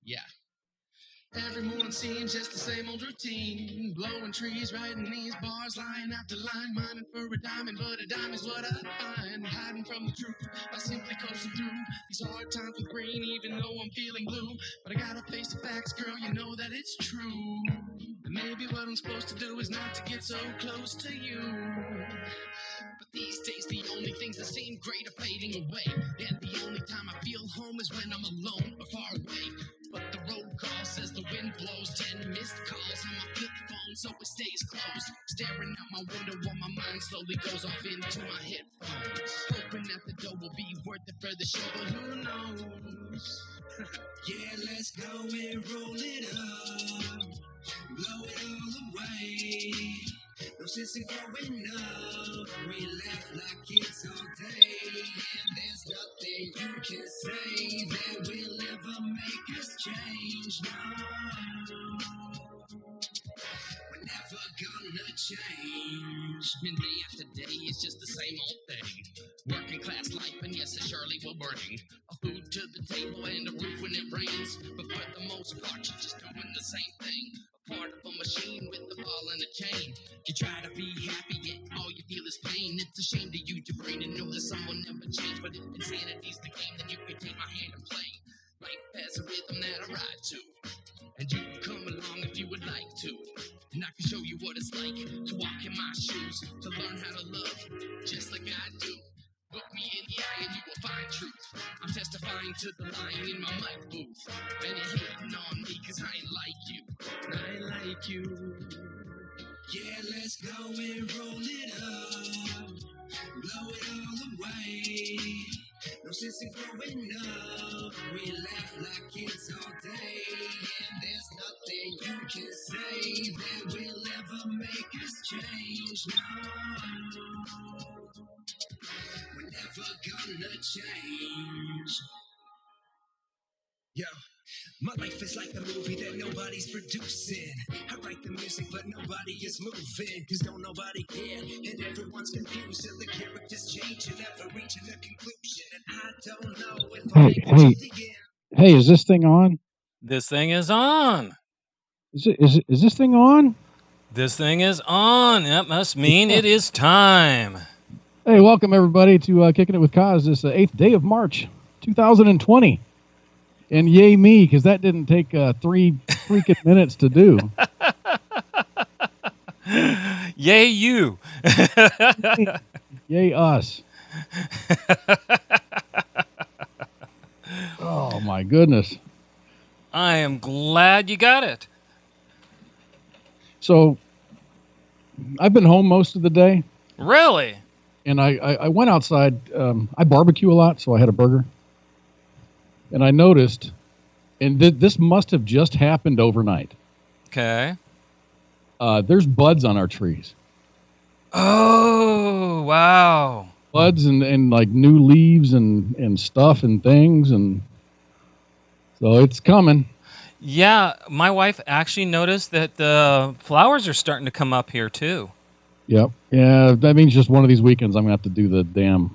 Yeah. Every morning seems just the same old routine. Blowing trees, writing these bars, lying out the line, mining for a diamond, but a dime is what I find. Hiding from the truth by simply coasting through these hard times with green, even though I'm feeling blue. But I gotta face the facts, girl, you know that it's true. And maybe what I'm supposed to do is not to get so close to you. But these days the only things that seem great are fading away. And the only time I feel home is when I'm alone or far away. But the road call says the wind blows. 10 missed calls on my flip phone, so it stays closed. Staring out my window while my mind slowly goes off into my headphones. Hoping that the dough will be worth it for the show, but who knows? Yeah, let's go and roll it up. Blow it all away. No sense in growing up. We laugh like kids all day. And there's nothing you can say that will ever make us change. No, we're never gonna change. And day after day, it's just the same old thing. Working class life, and yes, it surely will bring a food to the table and a roof when it rains. But for the most part, you're just doing the same thing. Part of a machine with a ball and a chain. You try to be happy, yet all you feel is pain. It's a shame to use your brain and know that someone never changed. But if insanity's the game, then you can take my hand and play. Life has a rhythm that I ride to, and you can come along if you would like to. And I can show you what it's like to walk in my shoes, to learn how to love just like I do. Look me in the eye and you will find truth. I'm testifying to the lying in my mic booth. And you're hating on me cause I ain't like you. I ain't like you. Yeah, let's go and roll it up. Blow it all away. No sense in growing up. We laugh like kids all day. And there's nothing you can say that will ever make us change. No, we're never gonna change. Yo, my life is like a movie that nobody's producing. I write the music, but nobody is moving. Cause don't nobody care, and everyone's confused. And the characters change and never reaching a conclusion. And I don't know if I'm able to begin. Hey, is this thing on? This thing is on. Is this thing on? This thing is on. That must mean it is time. Hey, welcome everybody to Kicking It with Koz. This 8th day of March, 2020. And yay me, because that didn't take 3 freaking minutes to do. Yay you. Yay us. Oh my goodness. I am glad you got it. So, I've been home most of the day. Really? And I went outside. I barbecue a lot, so I had a burger. And I noticed, and this must have just happened overnight. Okay. There's buds on our trees. Oh, wow. Buds and like new leaves and stuff and things. And so it's coming. Yeah, my wife actually noticed that the flowers are starting to come up here too. Yep. Yeah, that means just one of these weekends I'm going to have to do the damn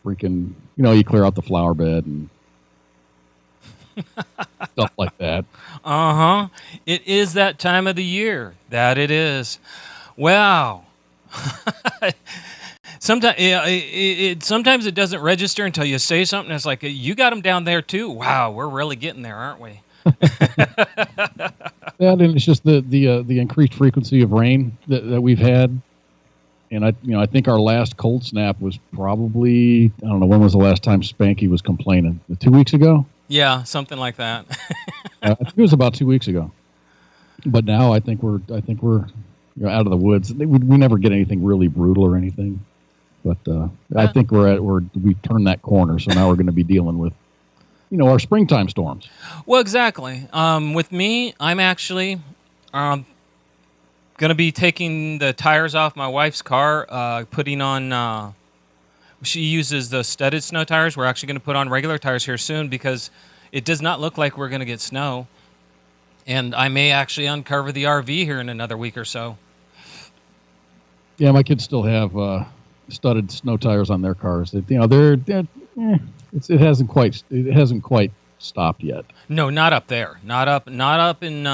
freaking, you clear out the flower bed and stuff like that. Uh-huh. It is that time of the year. That it is. Wow. Sometimes it doesn't register until you say something. It's like, you got them down there too. Wow, we're really getting there, aren't we? Yeah, and it's just the increased frequency of rain that we've had. And I think our last cold snap was probably, I don't know, when was the last time Spanky was complaining? 2 weeks ago? Yeah, something like that. I think it was about 2 weeks ago. But now I think we're out of the woods. We never get anything really brutal or anything. But I think we've turned that corner. So now we're going to be dealing with, our springtime storms. Well, exactly. With me, I'm actually going to be taking the tires off my wife's car, putting on, she uses the studded snow tires. We're actually going to put on regular tires here soon because it does not look like we're going to get snow. And I may actually uncover the RV here in another week or so. Yeah, my kids still have studded snow tires on their cars. It hasn't quite stopped yet. No, not up there. Not up in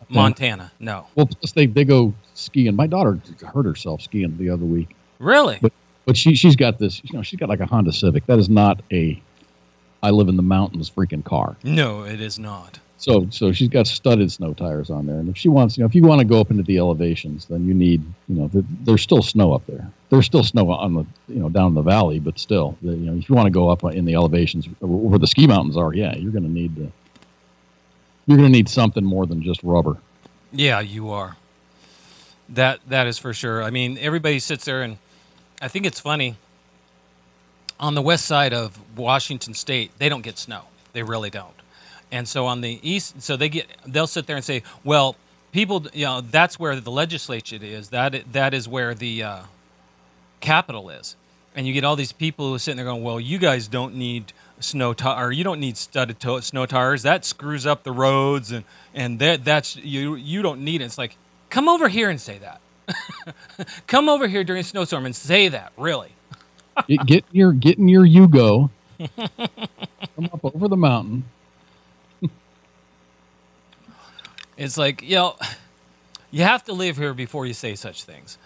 Montana. No. Well, plus they go skiing. My daughter hurt herself skiing the other week. Really? But she's got this. She's got like a Honda Civic. That is not a I live in the mountains freaking car. No, it is not. So she's got studded snow tires on there, and if she wants, if you want to go up into the elevations, then you need, there's still snow up there. There's still snow on the, down the valley, but still, if you want to go up in the elevations where the ski mountains are, yeah, you're going to need something more than just rubber. Yeah, you are. That is for sure. I mean, everybody sits there, and I think it's funny. On the west side of Washington State, they don't get snow. They really don't. And so on the east, they'll sit there and say, well, people, that's where the legislature is. That is where the capital is. And you get all these people who are sitting there going, well, you guys don't need you don't need studded snow tires. That screws up the roads, and that's you don't need it. It's like, come over here and say that. Come over here during a snowstorm and say that, really. Get in your Yugo. Come up over the mountain. It's like, you have to live here before you say such things.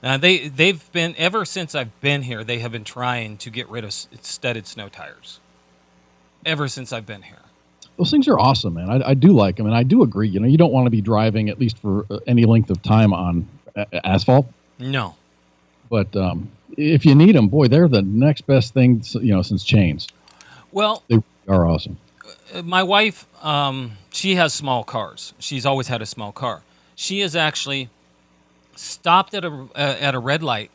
They've been, ever since I've been here, they have been trying to get rid of studded snow tires. Ever since I've been here. Those things are awesome, man. I do like them, and I do agree. You don't want to be driving, at least for any length of time, on asphalt. No. But if you need them, boy, they're the next best thing, since chains. Well, they are awesome. My wife, she has small cars. She's always had a small car. She has actually stopped at a red light,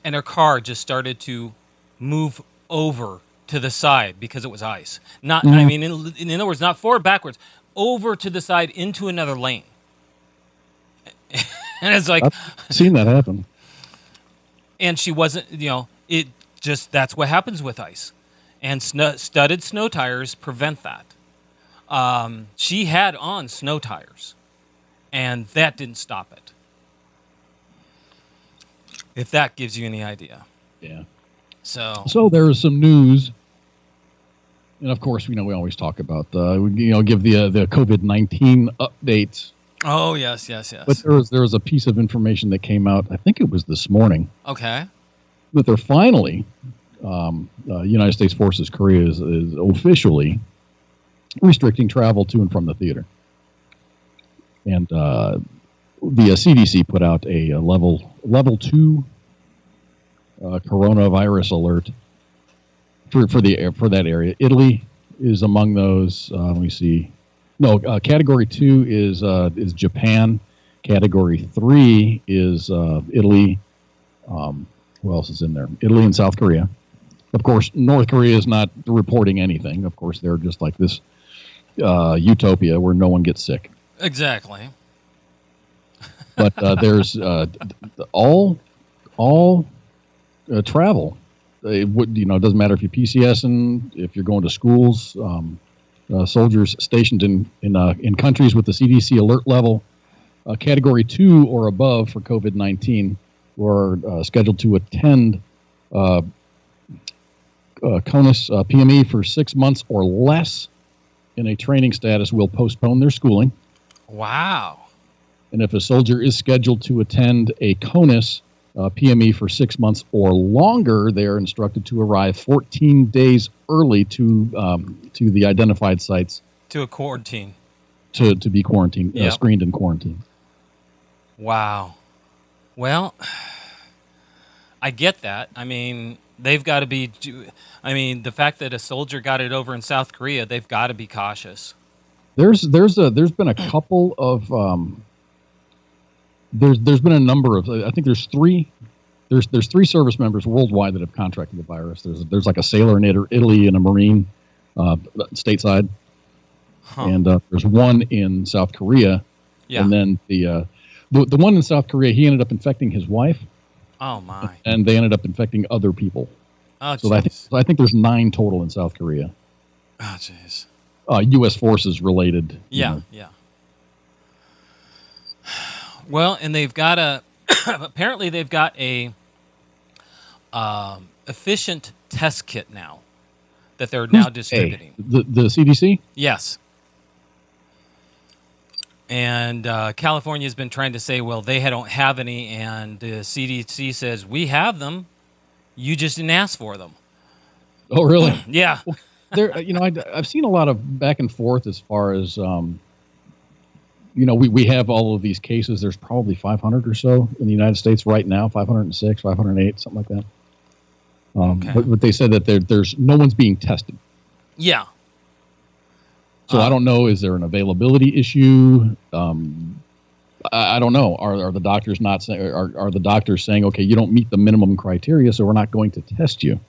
and her car just started to move over to the side because it was ice. Not, I mean, in other words, not forward, backwards, over to the side into another lane. And it's like, I've seen that happen. And she wasn't, that's what happens with ice. And studded snow tires prevent that. She had on snow tires, and that didn't stop it. If that gives you any idea. Yeah. So there is some news, and of course, we always talk about give the COVID-19 updates. Oh yes. But there was a piece of information that came out. I think it was this morning. Okay. That they're finally. United States Forces Korea is officially restricting travel to and from the theater. And the CDC put out a level 2 coronavirus alert for that area. Italy is among those. Let me see. No, category 2 is Japan. Category 3 is Italy. Who else is in there? Italy and South Korea. Of course, North Korea is not reporting anything. Of course, they're just like this utopia where no one gets sick. Exactly. But there's all travel. It doesn't matter if you're PCSing, if you're going to schools, soldiers stationed in countries with the CDC alert level, category 2 or above for COVID-19, were scheduled to attend CONUS PME for 6 months or less in a training status will postpone their schooling. Wow. And if a soldier is scheduled to attend a CONUS PME for 6 months or longer, they are instructed to arrive 14 days early to the identified sites. To a quarantine. To be quarantined, Yep. Screened and quarantined. Wow. Well, I get that. I mean, they've got to be. The fact that a soldier got it over in South Korea, they've got to be cautious. There's been a couple of there's been a number of, I think there's three service members worldwide that have contracted the virus. There's like a sailor in Italy and a Marine stateside, and there's one in South Korea, and then the one in South Korea, he ended up infecting his wife. Oh my! And they ended up infecting other people. Oh, so I think there's 9 total in South Korea. Oh jeez. U.S. forces related. Yeah. Well, and they've got apparently they've got a efficient test kit now that they're now distributing. The CDC? Yes. And California has been trying to say, well, they don't have any, and the CDC says, we have them. You just didn't ask for them. Oh, really? Yeah. Well, I've seen a lot of back and forth as far as, we have all of these cases. There's probably 500 or so in the United States right now, 506, 508, something like that. Okay. But they said that there's no one's being tested. Yeah. So I don't know. Is there an availability issue? I don't know. Are the doctors not saying? Are the doctors saying, okay, you don't meet the minimum criteria, so we're not going to test you?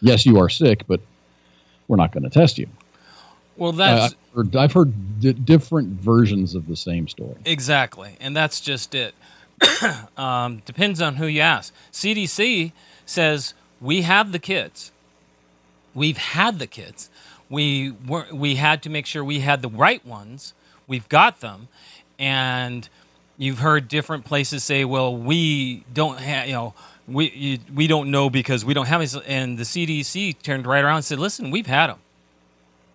Yes, you are sick, but we're not going to test you. Well, that's I've heard different versions of the same story. Exactly, and that's just it. Depends on who you ask. CDC says we have the kids. We've had the kids. We had to make sure we had the right ones. We've got them, and you've heard different places say, "Well, we don't have, we don't know because we don't have any." And the CDC turned right around and said, "Listen, we've had them.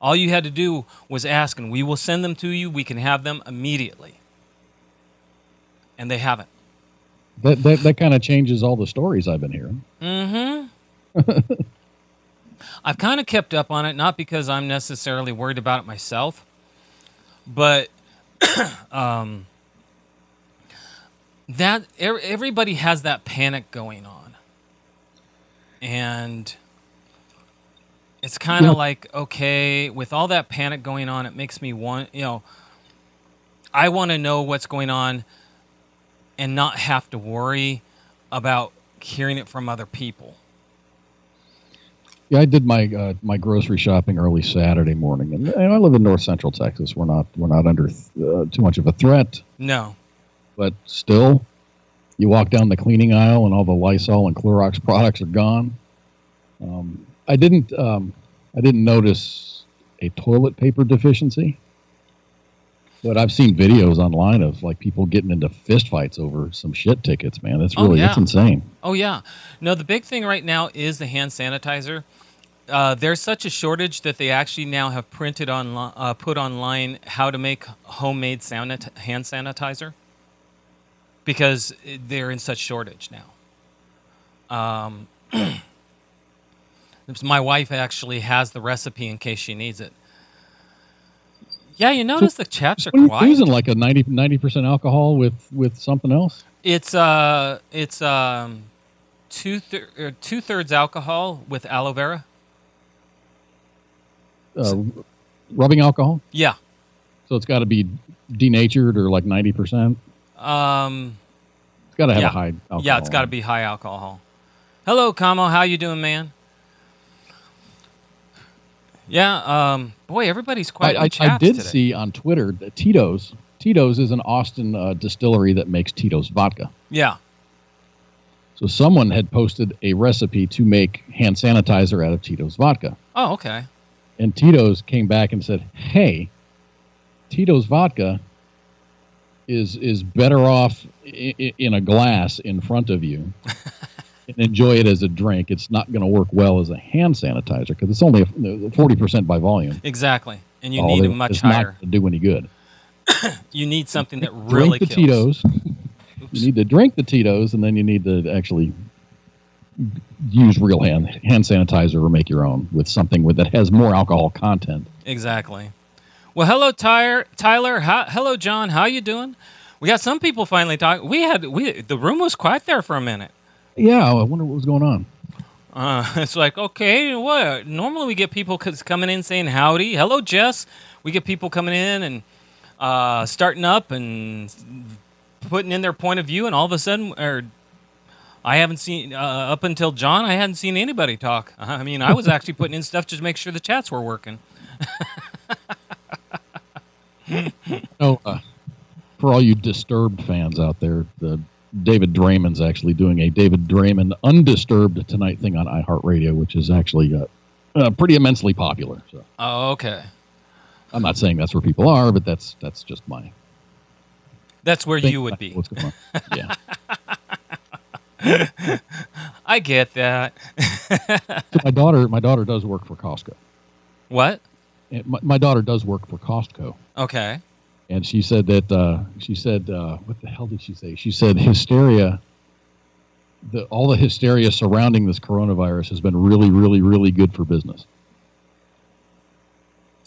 All you had to do was ask, and we will send them to you. We can have them immediately." And they haven't. That kind of changes all the stories I've been hearing. Mm-hmm. I've kind of kept up on it, not because I'm necessarily worried about it myself, but that everybody has that panic going on, and it's kind of like, okay, with all that panic going on, it makes me want, I want to know what's going on and not have to worry about hearing it from other people. Yeah, I did my my grocery shopping early Saturday morning, and I live in North Central Texas. We're not under too much of a threat. No, but still, you walk down the cleaning aisle, and all the Lysol and Clorox products are gone. I didn't notice a toilet paper deficiency, but I've seen videos online of like people getting into fistfights over some shit tickets. Man, it's really it's insane. Oh yeah, no. The big thing right now is the hand sanitizer. There's such a shortage that they actually now have put online how to make homemade hand sanitizer because they're in such shortage now. My wife actually has the recipe in case she needs it. Yeah, you notice the chats are quiet. You're using like a 90% alcohol with something else? It's 2/3 alcohol with aloe vera. Rubbing alcohol? Yeah. So it's got to be denatured or like 90%? It's got to have a high alcohol. Yeah, it's got to be high alcohol. Hello, Kamo. How you doing, man? Yeah, boy, everybody's quite in the chats I did today. see on Twitter that Tito's is an Austin distillery that makes Tito's vodka. Yeah. So someone had posted a recipe to make hand sanitizer out of Tito's vodka. Oh, okay. And Tito's came back and said, hey, Tito's vodka is better off in a glass in front of you and enjoy it as a drink. It's not going to work well as a hand sanitizer because it's only 40% by volume. Exactly. And you need a much higher. It's not going to do any good. You need something that really drink the kills. Tito's. You need to drink the Tito's, and then you need to actually use real hand sanitizer or make your own with something that has more alcohol content. Exactly. Well, hello, Tyler. Hello, John. How you doing? We got some people finally talking. The room was quiet there for a minute. Yeah, I wonder what was going on. It's like, okay, what? Normally we get people coming in saying howdy. Hello, Jess. We get people coming in and starting up and putting in their point of view, and all of a sudden, I haven't seen, up until John, I hadn't seen anybody talk. I mean, I was actually putting in stuff just to make sure the chats were working. For all you Disturbed fans out there, David Draymond's actually doing a David Draymond Undisturbed Tonight thing on iHeartRadio, which is actually pretty immensely popular. So. Oh, okay. I'm not saying that's where people are, but that's just my... That's where you would be. What's going on. Yeah. I get that. So my daughter does work for Costco. What? And my daughter does work for Costco. Okay. And she said that, what the hell did she say? She said hysteria, all the hysteria surrounding this coronavirus has been really, really, really good for business.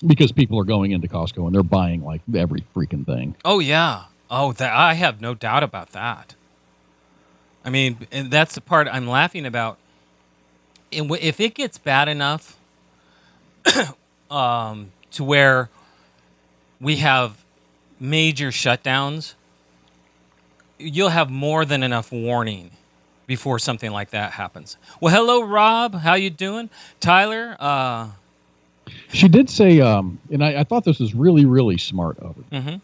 Because people are going into Costco and they're buying like every freaking thing. Oh, yeah. Oh, I have no doubt about that. I mean, and that's the part I'm laughing about. If it gets bad enough to where we have major shutdowns, you'll have more than enough warning before something like that happens. Well, hello, Rob. How you doing? Tyler? She did say, and I thought this was really, really smart of her. Mm-hmm.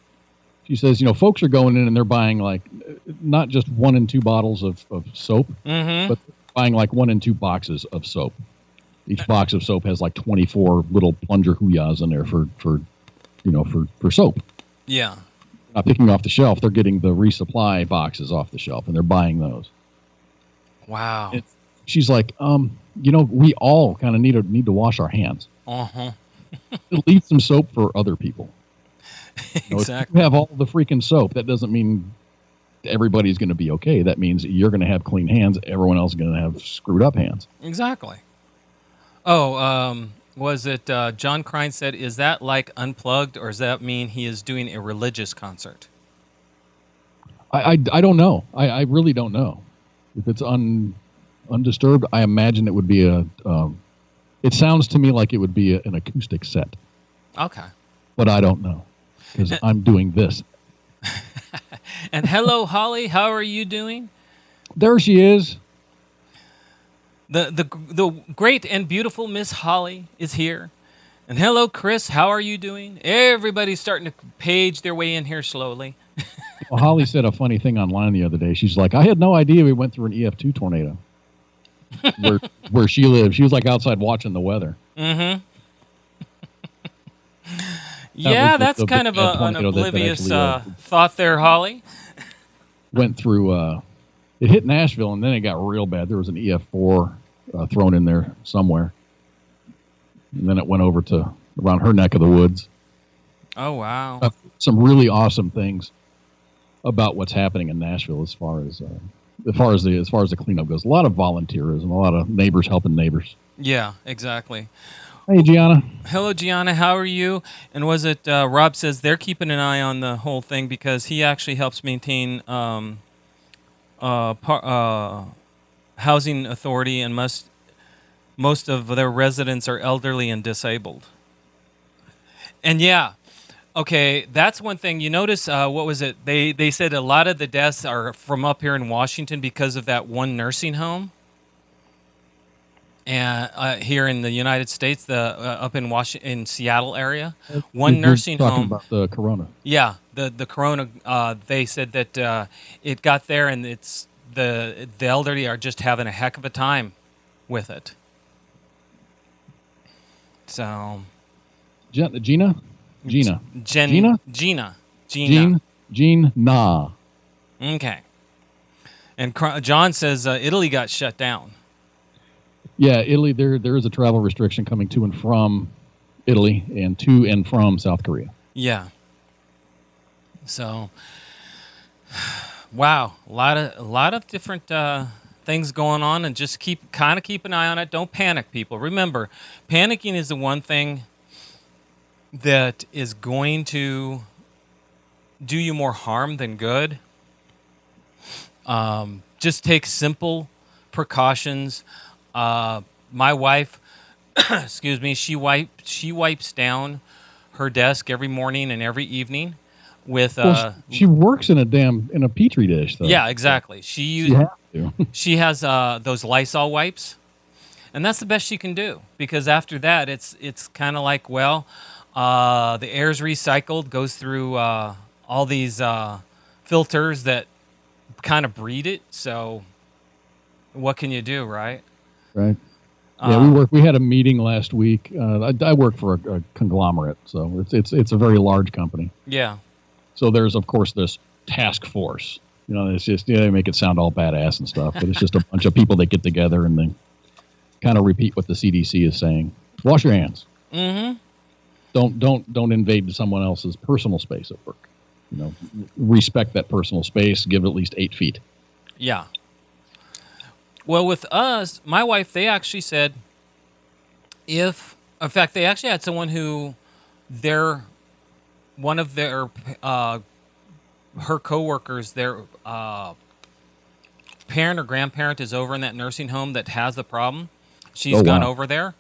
She says, folks are going in and they're buying like not just 1 and 2 bottles of soap, but buying like 1 and 2 boxes of soap. Each box of soap has like 24 little plunger huyas in there for soap. Yeah. Not picking off the shelf, they're getting the resupply boxes off the shelf and they're buying those. Wow. She's like, we all kind of need to wash our hands. Uh-huh. Leave some soap for other people. Exactly. If you have all the freaking soap, that doesn't mean everybody's going to be okay. That means you're going to have clean hands. Everyone else is going to have screwed up hands. Exactly. Oh, was it John Crine said, is that like Unplugged, or does that mean he is doing a religious concert? I don't know. I really don't know. If it's undisturbed, I imagine it would be it sounds to me like it would be an acoustic set. Okay. But I don't know, because I'm doing this. And hello, Holly. How are you doing? There she is. The great and beautiful Miss Holly is here. And hello, Chris. How are you doing? Everybody's starting to page their way in here slowly. Well, Holly said a funny thing online the other day. She's like, I had no idea we went through an EF2 tornado where she lives. She was like outside watching the weather. Mm-hmm. Yeah, that's kind of an oblivious thought there, Holly. Went through, it hit Nashville, and then it got real bad. There was an EF4 thrown in there somewhere. And then it went over to around her neck of the woods. Oh, wow. Some really awesome things about what's happening in Nashville as far as the cleanup goes. A lot of volunteerism, a lot of neighbors helping neighbors. Yeah, exactly. Hey, Gianna. Hello, Gianna. How are you? And was it Rob says they're keeping an eye on the whole thing because he actually helps maintain housing authority, and most of their residents are elderly and disabled. And yeah, okay, that's one thing. You notice, what was it? They said a lot of the deaths are from up here in Washington because of that one nursing home. And here in the United States, up in Seattle area, one nursing home. Talking about the corona. Yeah, the corona. They said that it got there, and it's the elderly are just having a heck of a time with it. So, Gina. Okay. And John says Italy got shut down. Yeah, Italy. There is a travel restriction coming to and from Italy and to and from South Korea. Yeah. So, wow, a lot of different things going on, and just keep an eye on it. Don't panic, people. Remember, panicking is the one thing that is going to do you more harm than good. Just take simple precautions. My wife, excuse me, she wipes down her desk every morning and every evening with. She works in a petri dish, though. Yeah, exactly. She has those Lysol wipes, and that's the best she can do, because after that, it's kind of like, well, the air's recycled, goes through all these filters that kind of breed it. So, what can you do, right? Right. Yeah, we had a meeting last week. I work for a conglomerate, so it's a very large company. Yeah. So there's, of course, this task force. It's just, they make it sound all badass and stuff, but it's just a bunch of people that get together and they kind of repeat what the CDC is saying. Wash your hands. Mm-hmm. Don't invade someone else's personal space at work. Respect that personal space. Give it at least 8 feet. Yeah. Well, with us, my wife, they actually said in fact, they actually had someone who one of their her coworkers, their parent or grandparent is over in that nursing home that has the problem. She's gone over there,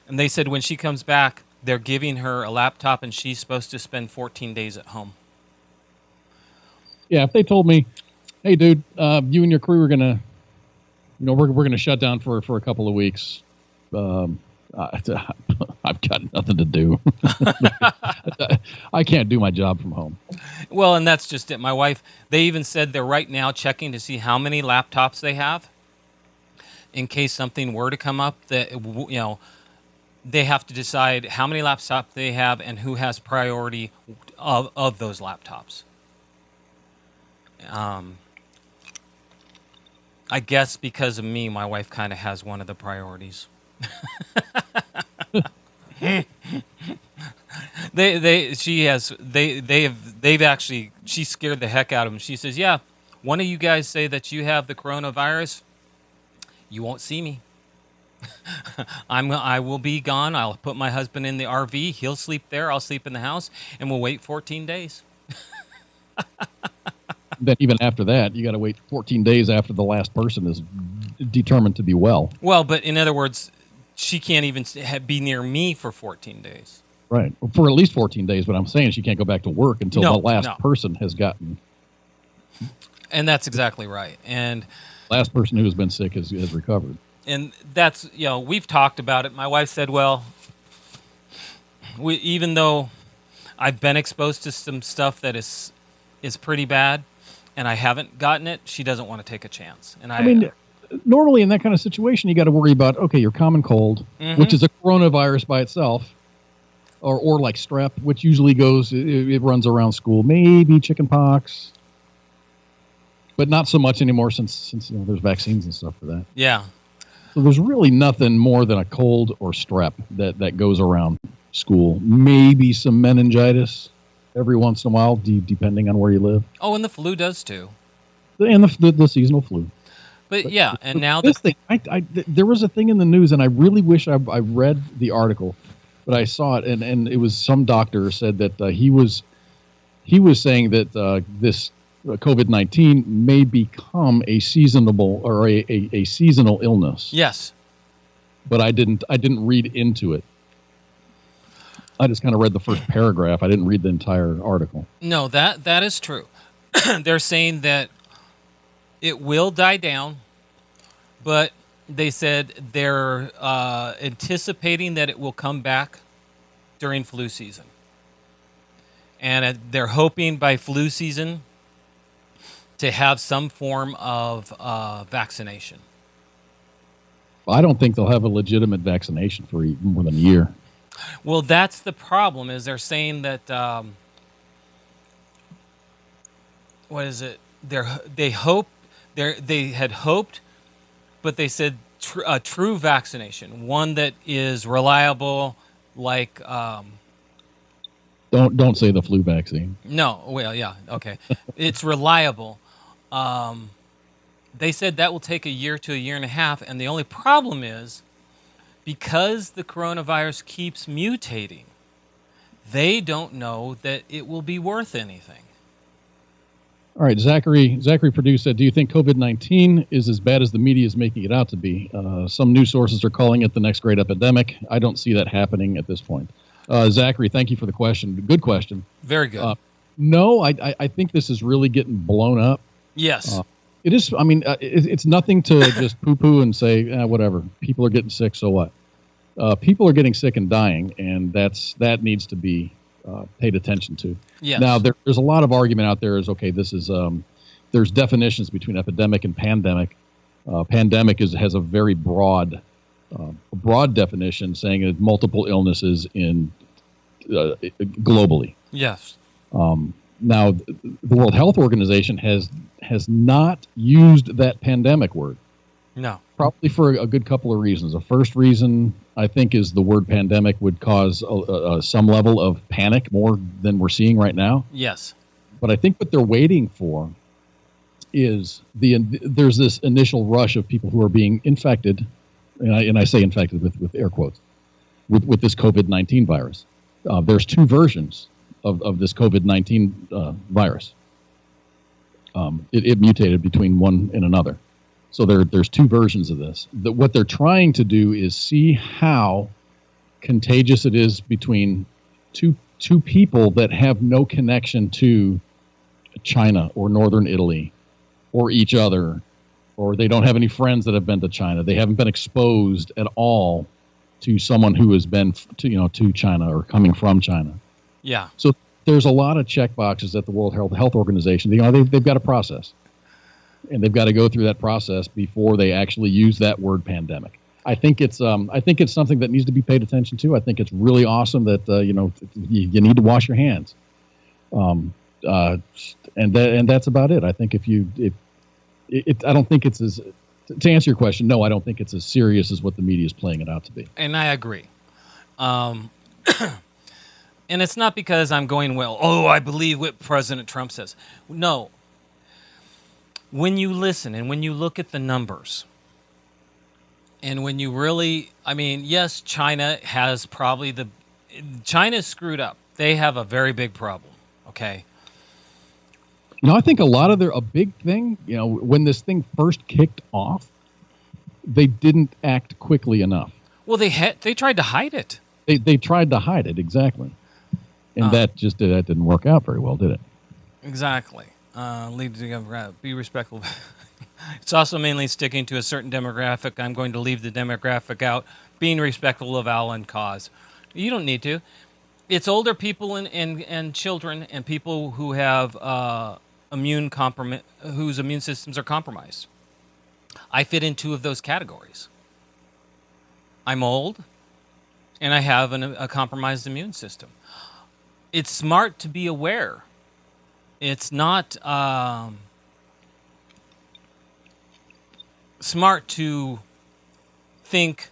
and they said when she comes back, they're giving her a laptop, and she's supposed to spend 14 days at home. Yeah, if they told me, "Hey, dude, you and your crew are gonna, we're gonna shut down for a couple of weeks," I've got nothing to do. I can't do my job from home. Well, and that's just it. My wife, they even said they're right now checking to see how many laptops they have in case something were to come up. That they have to decide how many laptops they have and who has priority of those laptops. I guess because of me, my wife kind of has one of the priorities. She scared the heck out of them. She says, "Yeah, one of you guys say that you have the coronavirus, you won't see me. I will be gone. I'll put my husband in the RV. He'll sleep there. I'll sleep in the house, and we'll wait 14 days." Then even after that, you got to wait 14 days after the last person is determined to be well. Well, but in other words, she can't even be near me for 14 days. Right. For at least 14 days, but I'm saying she can't go back to work until the last person has gotten. And that's exactly right. And last person who has been sick has recovered. And that's, we've talked about it. My wife said, well, even though I've been exposed to some stuff that is pretty bad, and I haven't gotten it, she doesn't want to take a chance. And I mean, normally in that kind of situation, you got to worry about, okay, your common cold, which is a coronavirus by itself, or like strep, which usually it runs around school, maybe chicken pox, but not so much anymore since there's vaccines and stuff for that. Yeah. So there's really nothing more than a cold or strep that goes around school. Maybe some meningitis every once in a while, depending on where you live. Oh, and the flu does too. And the seasonal flu. But yeah, and now this thing, there was a thing in the news, and I really wish I read the article, but I saw it, and it was some doctor said that he was saying that this COVID-19 may become a seasonal or a seasonal illness. Yes, but I didn't read into it. I just kind of read the first paragraph. I didn't read the entire article. No, that is true. They're saying that it will die down, but they said they're anticipating that it will come back during flu season. And they're hoping by flu season to have some form of vaccination. I don't think they'll have a legitimate vaccination for more than a year. Well, that's the problem. Is they're saying that what is it? They had hoped, but they said a true vaccination, one that is reliable, like. Don't say the flu vaccine. No, well, yeah, okay, it's reliable. They said that will take a year to a year and a half, and the only problem is, because the coronavirus keeps mutating, they don't know that it will be worth anything. All right, Zachary Purdue said, do you think COVID-19 is as bad as the media is making it out to be? Some news sources are calling it the next great epidemic. I don't see that happening at this point. Zachary, thank you for the question. Good question. Very good. No, I think this is really getting blown up. Yes. It is. I mean, it's nothing to just poo-poo and say, whatever. People are getting sick, so what? People are getting sick and dying, and that needs to be paid attention to. Yes. Now, there's a lot of argument out there. This is there's definitions between epidemic and pandemic. Pandemic has a very broad definition, saying that multiple illnesses globally. Yes. Now, the World Health Organization has not used that pandemic word. No. Probably for a good couple of reasons. The first reason I think is the word pandemic would cause some level of panic more than we're seeing right now. Yes. But I think what they're waiting for is there's this initial rush of people who are being infected, and I say infected with air quotes, with this COVID-19 virus. There's two versions of this COVID-19 virus. It mutated between one and another. So there's two versions of this. What they're trying to do is see how contagious it is between two people that have no connection to China or northern Italy or each other, or they don't have any friends that have been to China. They haven't been exposed at all to someone who has been to China or coming from China. Yeah. So there's a lot of check boxes at the World Health Organization. They've got a process. And they've got to go through that process before they actually use that word pandemic. I think it's something that needs to be paid attention to. I think it's really awesome that you need to wash your hands, and that's about it. I think I don't think it's as, to answer your question. No, I don't think it's as serious as what the media is playing it out to be. And I agree. And it's not because I'm going, I believe what President Trump says. No. When you listen and when you look at the numbers, and when you really, yes, China has China's screwed up. They have a very big problem, okay? I think a big thing, when this thing first kicked off, they didn't act quickly enough. Well, they tried to hide it. They tried to hide it, exactly. And that didn't work out very well, did it? Exactly. Be respectful. It's also mainly sticking to a certain demographic. I'm going to leave the demographic out. Being respectful of Owl and Koz. You don't need to. It's older people and children and people who have whose immune systems are compromised. I fit in two of those categories. I'm old, and I have a compromised immune system. It's smart to be aware. It's not smart to think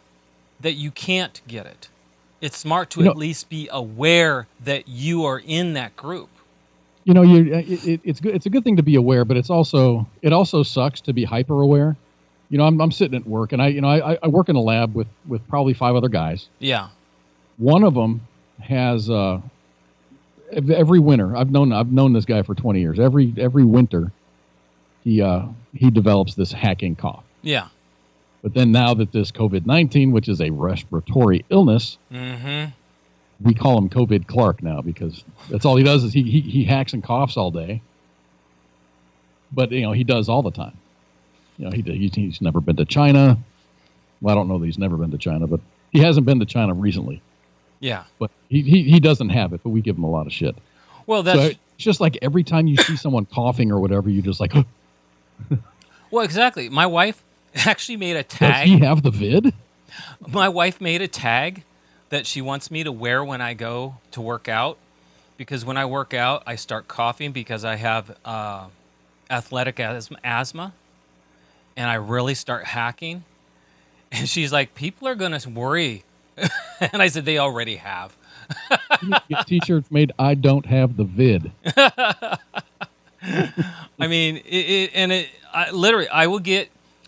that you can't get it. It's smart to at least be aware that you are in that group. It's good. It's a good thing to be aware, but it also sucks to be hyper aware. I'm sitting at work, and I work in a lab with probably 5 other guys. Yeah. One of them has every winter. I've known this guy for 20 years. Every winter, he develops this hacking cough. Yeah. But then now that this COVID-19, which is a respiratory illness, we call him COVID Clark now because that's all he does is he hacks and coughs all day. But he does all the time. He's never been to China. Well, I don't know that he's never been to China, but he hasn't been to China recently. Yeah. But he doesn't have it, but we give him a lot of shit. Well, so it's just like every time you see someone coughing or whatever, you just like. Well, exactly. My wife actually made a tag. Does he have the vid? My wife made a tag that she wants me to wear when I go to work out, because when I work out, I start coughing because I have athletic asthma, and I really start hacking. And she's like, people are going to worry. And I said, they already have. Get t-shirts made, I don't have the vid.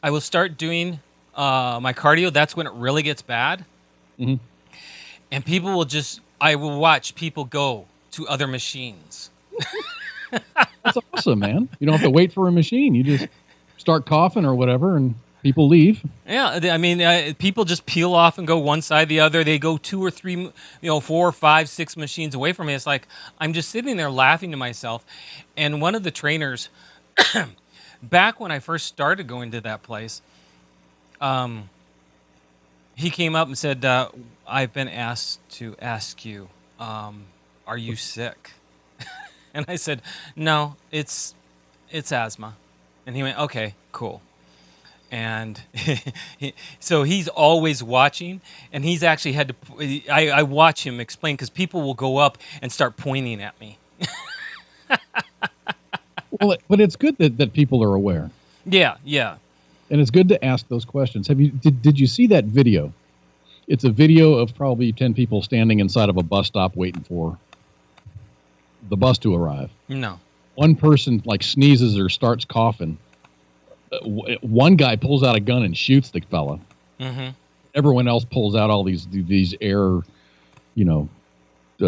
I will start doing my cardio. That's when it really gets bad. Mm-hmm. And I will watch people go to other machines. That's awesome, man. You don't have to wait for a machine. You just start coughing or whatever, and people leave. Yeah, people just peel off and go one side, the other. They go 2 or 3, 4, 5, 6 machines away from me. It's like I'm just sitting there laughing to myself. And one of the trainers, back when I first started going to that place, he came up and said, I've been asked to ask you, are you sick? And I said, no, it's asthma. And he went, okay, cool. And so he's always watching, and he's actually had to, I watch him explain, because people will go up and start pointing at me. Well, but it's good that people are aware. Yeah, yeah. And it's good to ask those questions. Did you see that video It's a video of probably 10 people standing inside of a bus stop waiting for the bus to arrive. No. One person like sneezes or starts coughing. One guy pulls out a gun and shoots the fella. Mm-hmm. Everyone else pulls out all these air,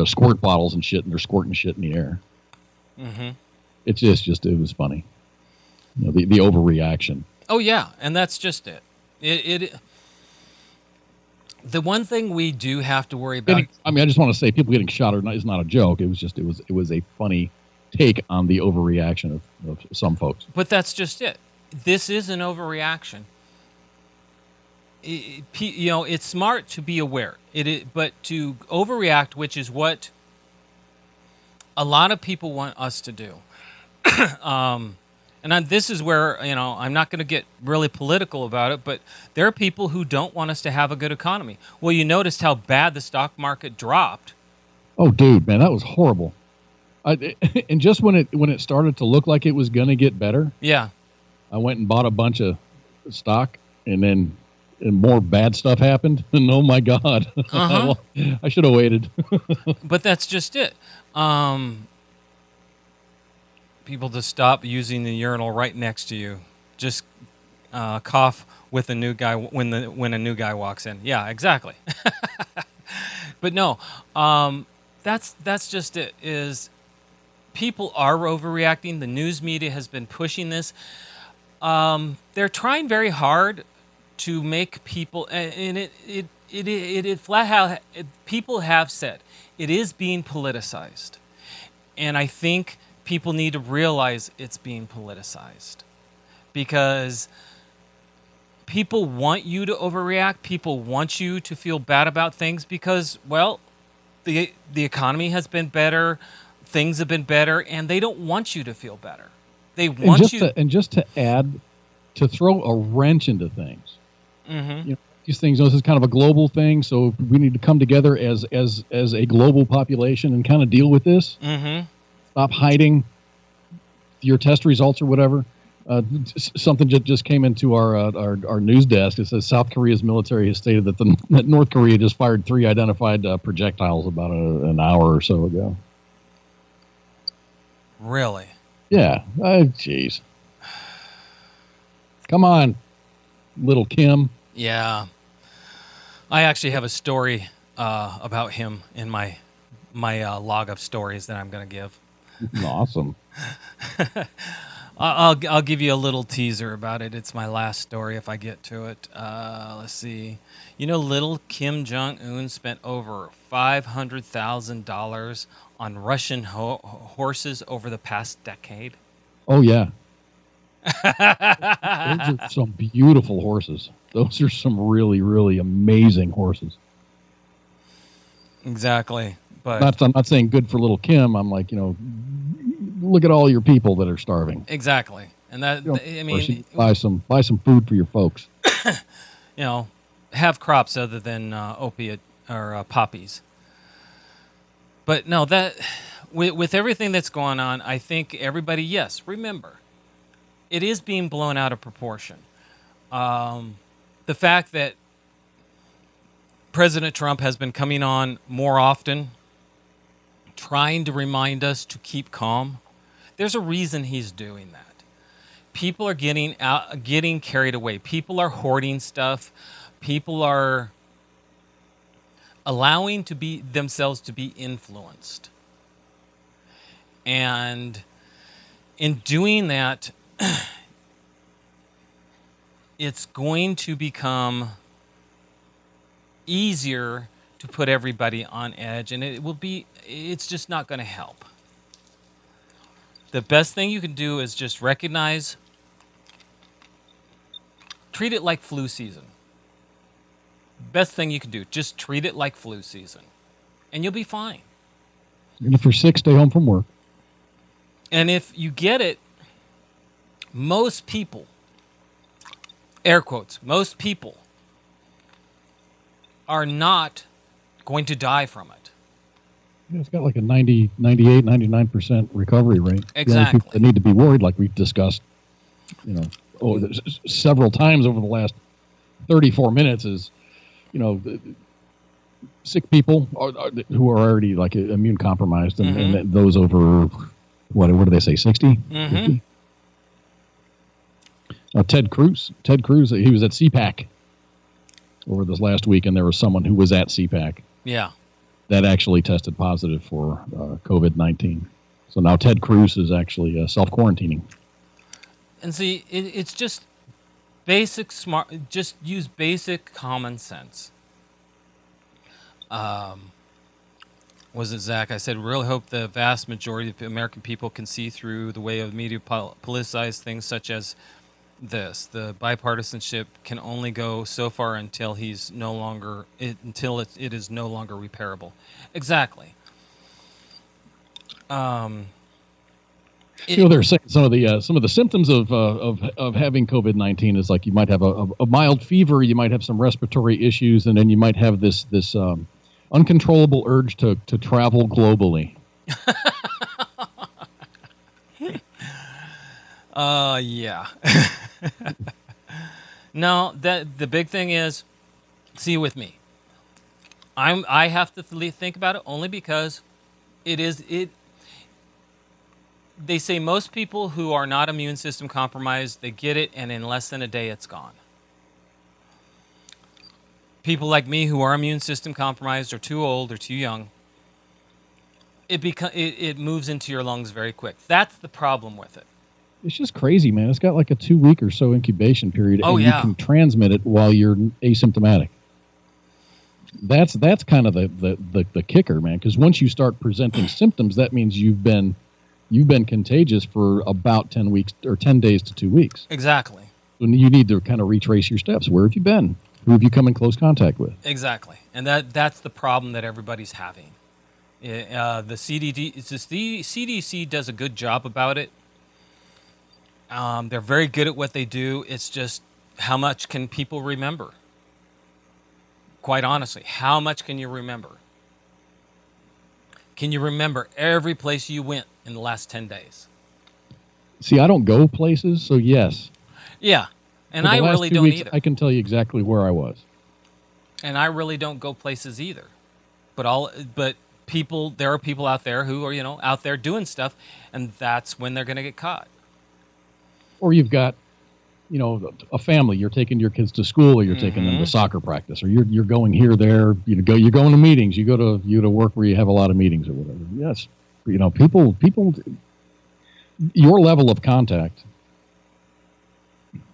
squirt bottles and shit, and they're squirting shit in the air. Mm-hmm. It's just it was funny. The overreaction. Oh yeah, and that's just it. The one thing we do have to worry about. I just want to say, people getting shot is not a joke. It was a funny take on the overreaction of some folks. But that's just it. This is an overreaction. It's smart to be aware. But to overreact, which is what a lot of people want us to do. This is where, I'm not going to get really political about it, but there are people who don't want us to have a good economy. Well, you noticed how bad the stock market dropped. Oh, dude, man, that was horrible. And just when it started to look like it was going to get better, yeah, I went and bought a bunch of stock, and then more bad stuff happened. And oh my God, uh-huh. I should have waited. But that's just it. People to stop using the urinal right next to you. Just cough with a new guy when a new guy walks in. Yeah, exactly. But no, that's just it. Is people are overreacting. The news media has been pushing this. They're trying very hard to make people, and it flat out, people have said it is being politicized, and I think people need to realize it's being politicized because people want you to overreact. People want you to feel bad about things because, well, the economy has been better, things have been better, and they don't want you to feel better. They want you. And just to add, to throw a wrench into things. Mm-hmm. These things. This is kind of a global thing, so we need to come together as a global population and kind of deal with this. Mm-hmm. Stop hiding your test results or whatever. Something just came into our news desk. It says South Korea's military has stated that North Korea just fired 3 identified projectiles about an hour or so ago. Really? Yeah. Jeez. Come on, little Kim. Yeah. I actually have a story about him in my log of stories that I'm going to give. Awesome. I'll give you a little teaser about it. It's my last story if I get to it. Let's see. Little Kim Jong-un spent over $500,000 on Russian horses over the past decade. Oh, yeah. Those are some beautiful horses. Those are some really, really amazing horses. Exactly. But I'm not saying good for little Kim. I'm like, look at all your people that are starving. Exactly. And that, buy some food for your folks. Have crops other than opiate or poppies. But no, that with everything that's going on, I think everybody, yes, remember, it is being blown out of proportion. The fact that President Trump has been coming on more often, trying to remind us to keep calm. There's a reason he's doing that. People are getting carried away. People are hoarding stuff. People are allowing themselves to be influenced. And in doing that, it's going to become easier to put everybody on edge, and it's just not going to help. The best thing you can do is just recognize, treat it like flu season. Best thing you can do, just treat it like flu season, and you'll be fine. And if you're sick, stay home from work. And if you get it, most people, air quotes, most people are not going to die from it. It's got like a 90, 98, 99% recovery rate. Exactly. The only people that need to be worried, like we've discussed, several times over the last 34 minutes, is, sick people who are already like immune compromised, and those over what do they say, 60? Mm-hmm. 50? Ted Cruz, he was at CPAC over this last week, and there was someone who was at CPAC. Yeah. That actually tested positive for COVID-19. So now Ted Cruz is actually self-quarantining. And see, it's just basic smart. Just use basic common sense. Was it Zach? I said, really hope the vast majority of American people can see through the way of media politicize things such as this. The bipartisanship can only go so far until it is no longer repairable. Exactly. They're saying some of the symptoms of having COVID-19 is like you might have a mild fever, you might have some respiratory issues, and then you might have this uncontrollable urge to travel globally. Yeah. No, the big thing is, see with me, I have to think about it only because they say most people who are not immune system compromised, they get it, and in less than a day it's gone. People like me who are immune system compromised or too old or too young, it moves into your lungs very quick. That's the problem with it. It's just crazy, man. It's got like a 2-week or so incubation period, and you can transmit it while you're asymptomatic. That's kind of the kicker, man. Because once you start presenting symptoms, that means you've been contagious for about 10 weeks or 10 days to 2 weeks. Exactly. And you need to kind of retrace your steps. Where have you been? Who have you come in close contact with? Exactly, and that's the problem that everybody's having. The CDC does a good job about it. They're very good at what they do. It's just how much can people remember? Quite honestly, how much can you remember? Can you remember every place you went in the last 10 days? See, I don't go places, so yes. Yeah, and I really don't either. I can tell you exactly where I was. And I really don't go places either. But people, there are people out there who are, out there doing stuff, and that's when they're going to get caught. Or you've got, a family. You're taking your kids to school, or you're taking them to soccer practice, or you're going here, there. You're going to meetings. You go to work where you have a lot of meetings or whatever. Yes, people. Your level of contact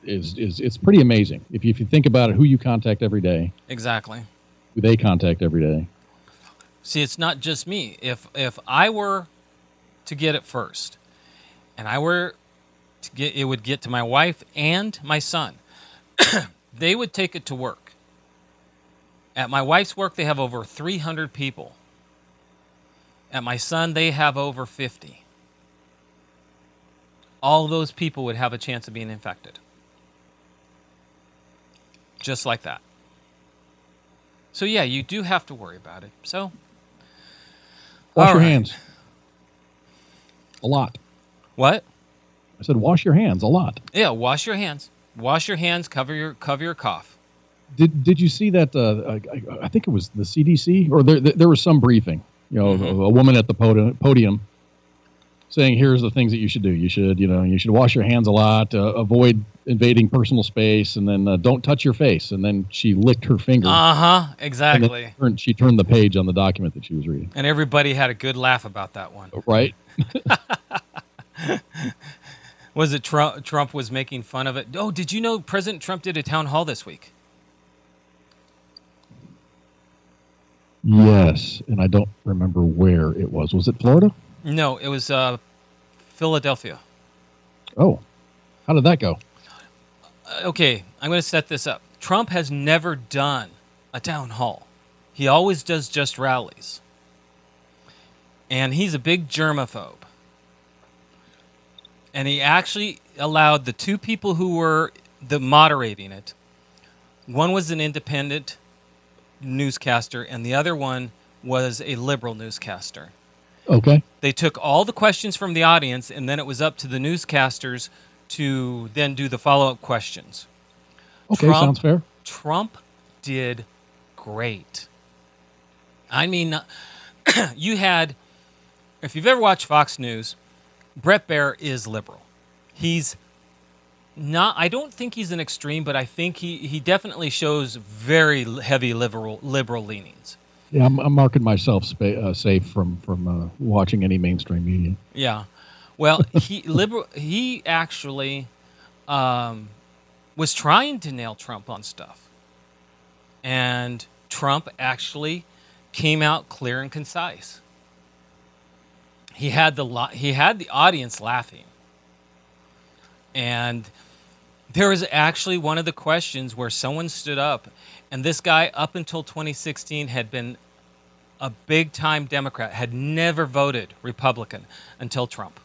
it's pretty amazing if you think about it. Who you contact every day. Exactly. Who they contact every day. See, it's not just me. If I were to get it first, and I were it would get to my wife and my son. They would take it to work. At my wife's work, they have over 300 people. At my son, they have over 50. All those people would have a chance of being infected. Just like that. So yeah, you do have to worry about it. So wash your hands. A lot. What? I said wash your hands a lot. Yeah, wash your hands. Wash your hands, cover your cough. Did you see that I think it was the CDC or there was some briefing, a woman at the podium saying here's the things that you should do. You should wash your hands a lot, avoid invading personal space, and then don't touch your face. And then she licked her finger. Exactly. And she turned the page on the document that she was reading. And everybody had a good laugh about that one. Right. Was it Trump was making fun of it? Oh, did you know President Trump did a town hall this week? Yes, and I don't remember where it was. Was it Florida? No, it was Philadelphia. Oh, how did that go? Okay, I'm going to set this up. Trump has never done a town hall. He always does just rallies. And he's a big germaphobe. And he actually allowed the two people who were moderating it. One was an independent newscaster, and the other one was a liberal newscaster. Okay. They took all the questions from the audience, and then it was up to the newscasters to then do the follow-up questions. Okay, sounds fair. Trump did great. I mean, you had, if you've ever watched Fox News, Brett Baier is liberal. He's not, I don't think he's an extreme, but I think he definitely shows very heavy liberal leanings. Yeah, I'm marking myself safe from watching any mainstream media. Yeah. Well, he actually was trying to nail Trump on stuff. And Trump actually came out clear and concise. He had the audience laughing. And there was actually one of the questions where someone stood up, and this guy up until 2016 had been a big-time Democrat, had never voted Republican until Trump.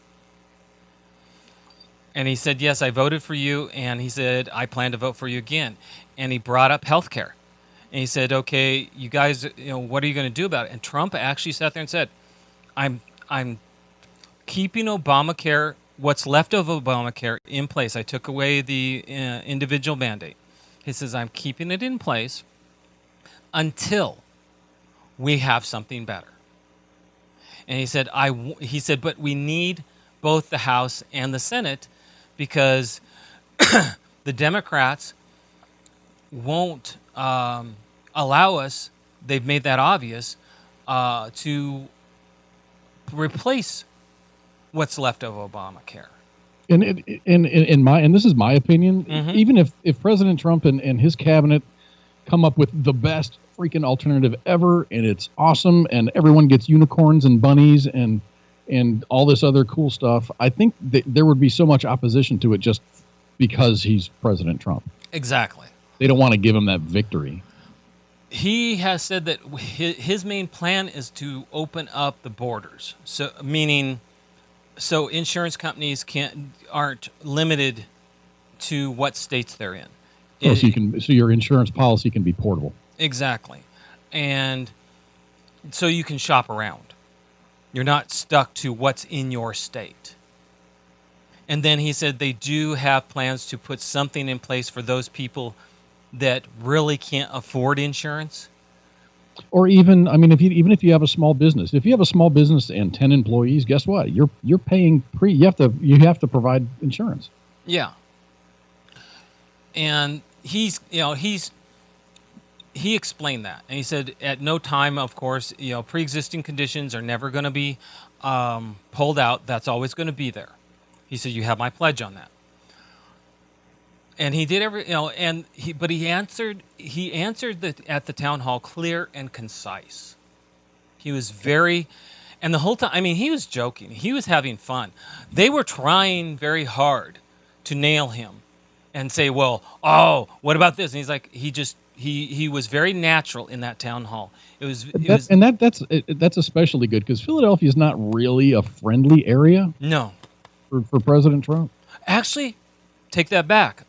And he said, yes, I voted for you. And he said, I plan to vote for you again. And he brought up health care. And he said, okay, you guys, what are you going to do about it? And Trump actually sat there and said, I'm keeping Obamacare, what's left of Obamacare, in place. I took away the individual mandate. He says, I'm keeping it in place until we have something better. And he said, but we need both the House and the Senate because the Democrats won't allow us, they've made that obvious, to replace what's left of Obamacare. And this is my opinion, even if President Trump and his cabinet come up with the best freaking alternative ever, and it's awesome, and everyone gets unicorns and bunnies and all this other cool stuff, I think there would be so much opposition to it just because he's President Trump. Exactly. They don't want to give him that victory. He has said that his main plan is to open up the borders. So insurance companies aren't limited to what states they're in. So your insurance policy can be portable. Exactly. And so you can shop around. You're not stuck to what's in your state. And then he said they do have plans to put something in place for those people that really can't afford insurance. Or even if you have a small business, and 10 employees, guess what? You're paying you have to provide insurance. Yeah. And he explained that, and he said at no time, of course, pre-existing conditions are never going to be pulled out. That's always going to be there. He said, you have my pledge on that. And he did but he answered at the town hall clear and concise. He was and the whole time, he was joking. He was having fun. They were trying very hard to nail him and say, well, what about this? And he's like, he was very natural in that town hall. That's especially good because Philadelphia is not really a friendly area. No. For President Trump. Actually, take that back.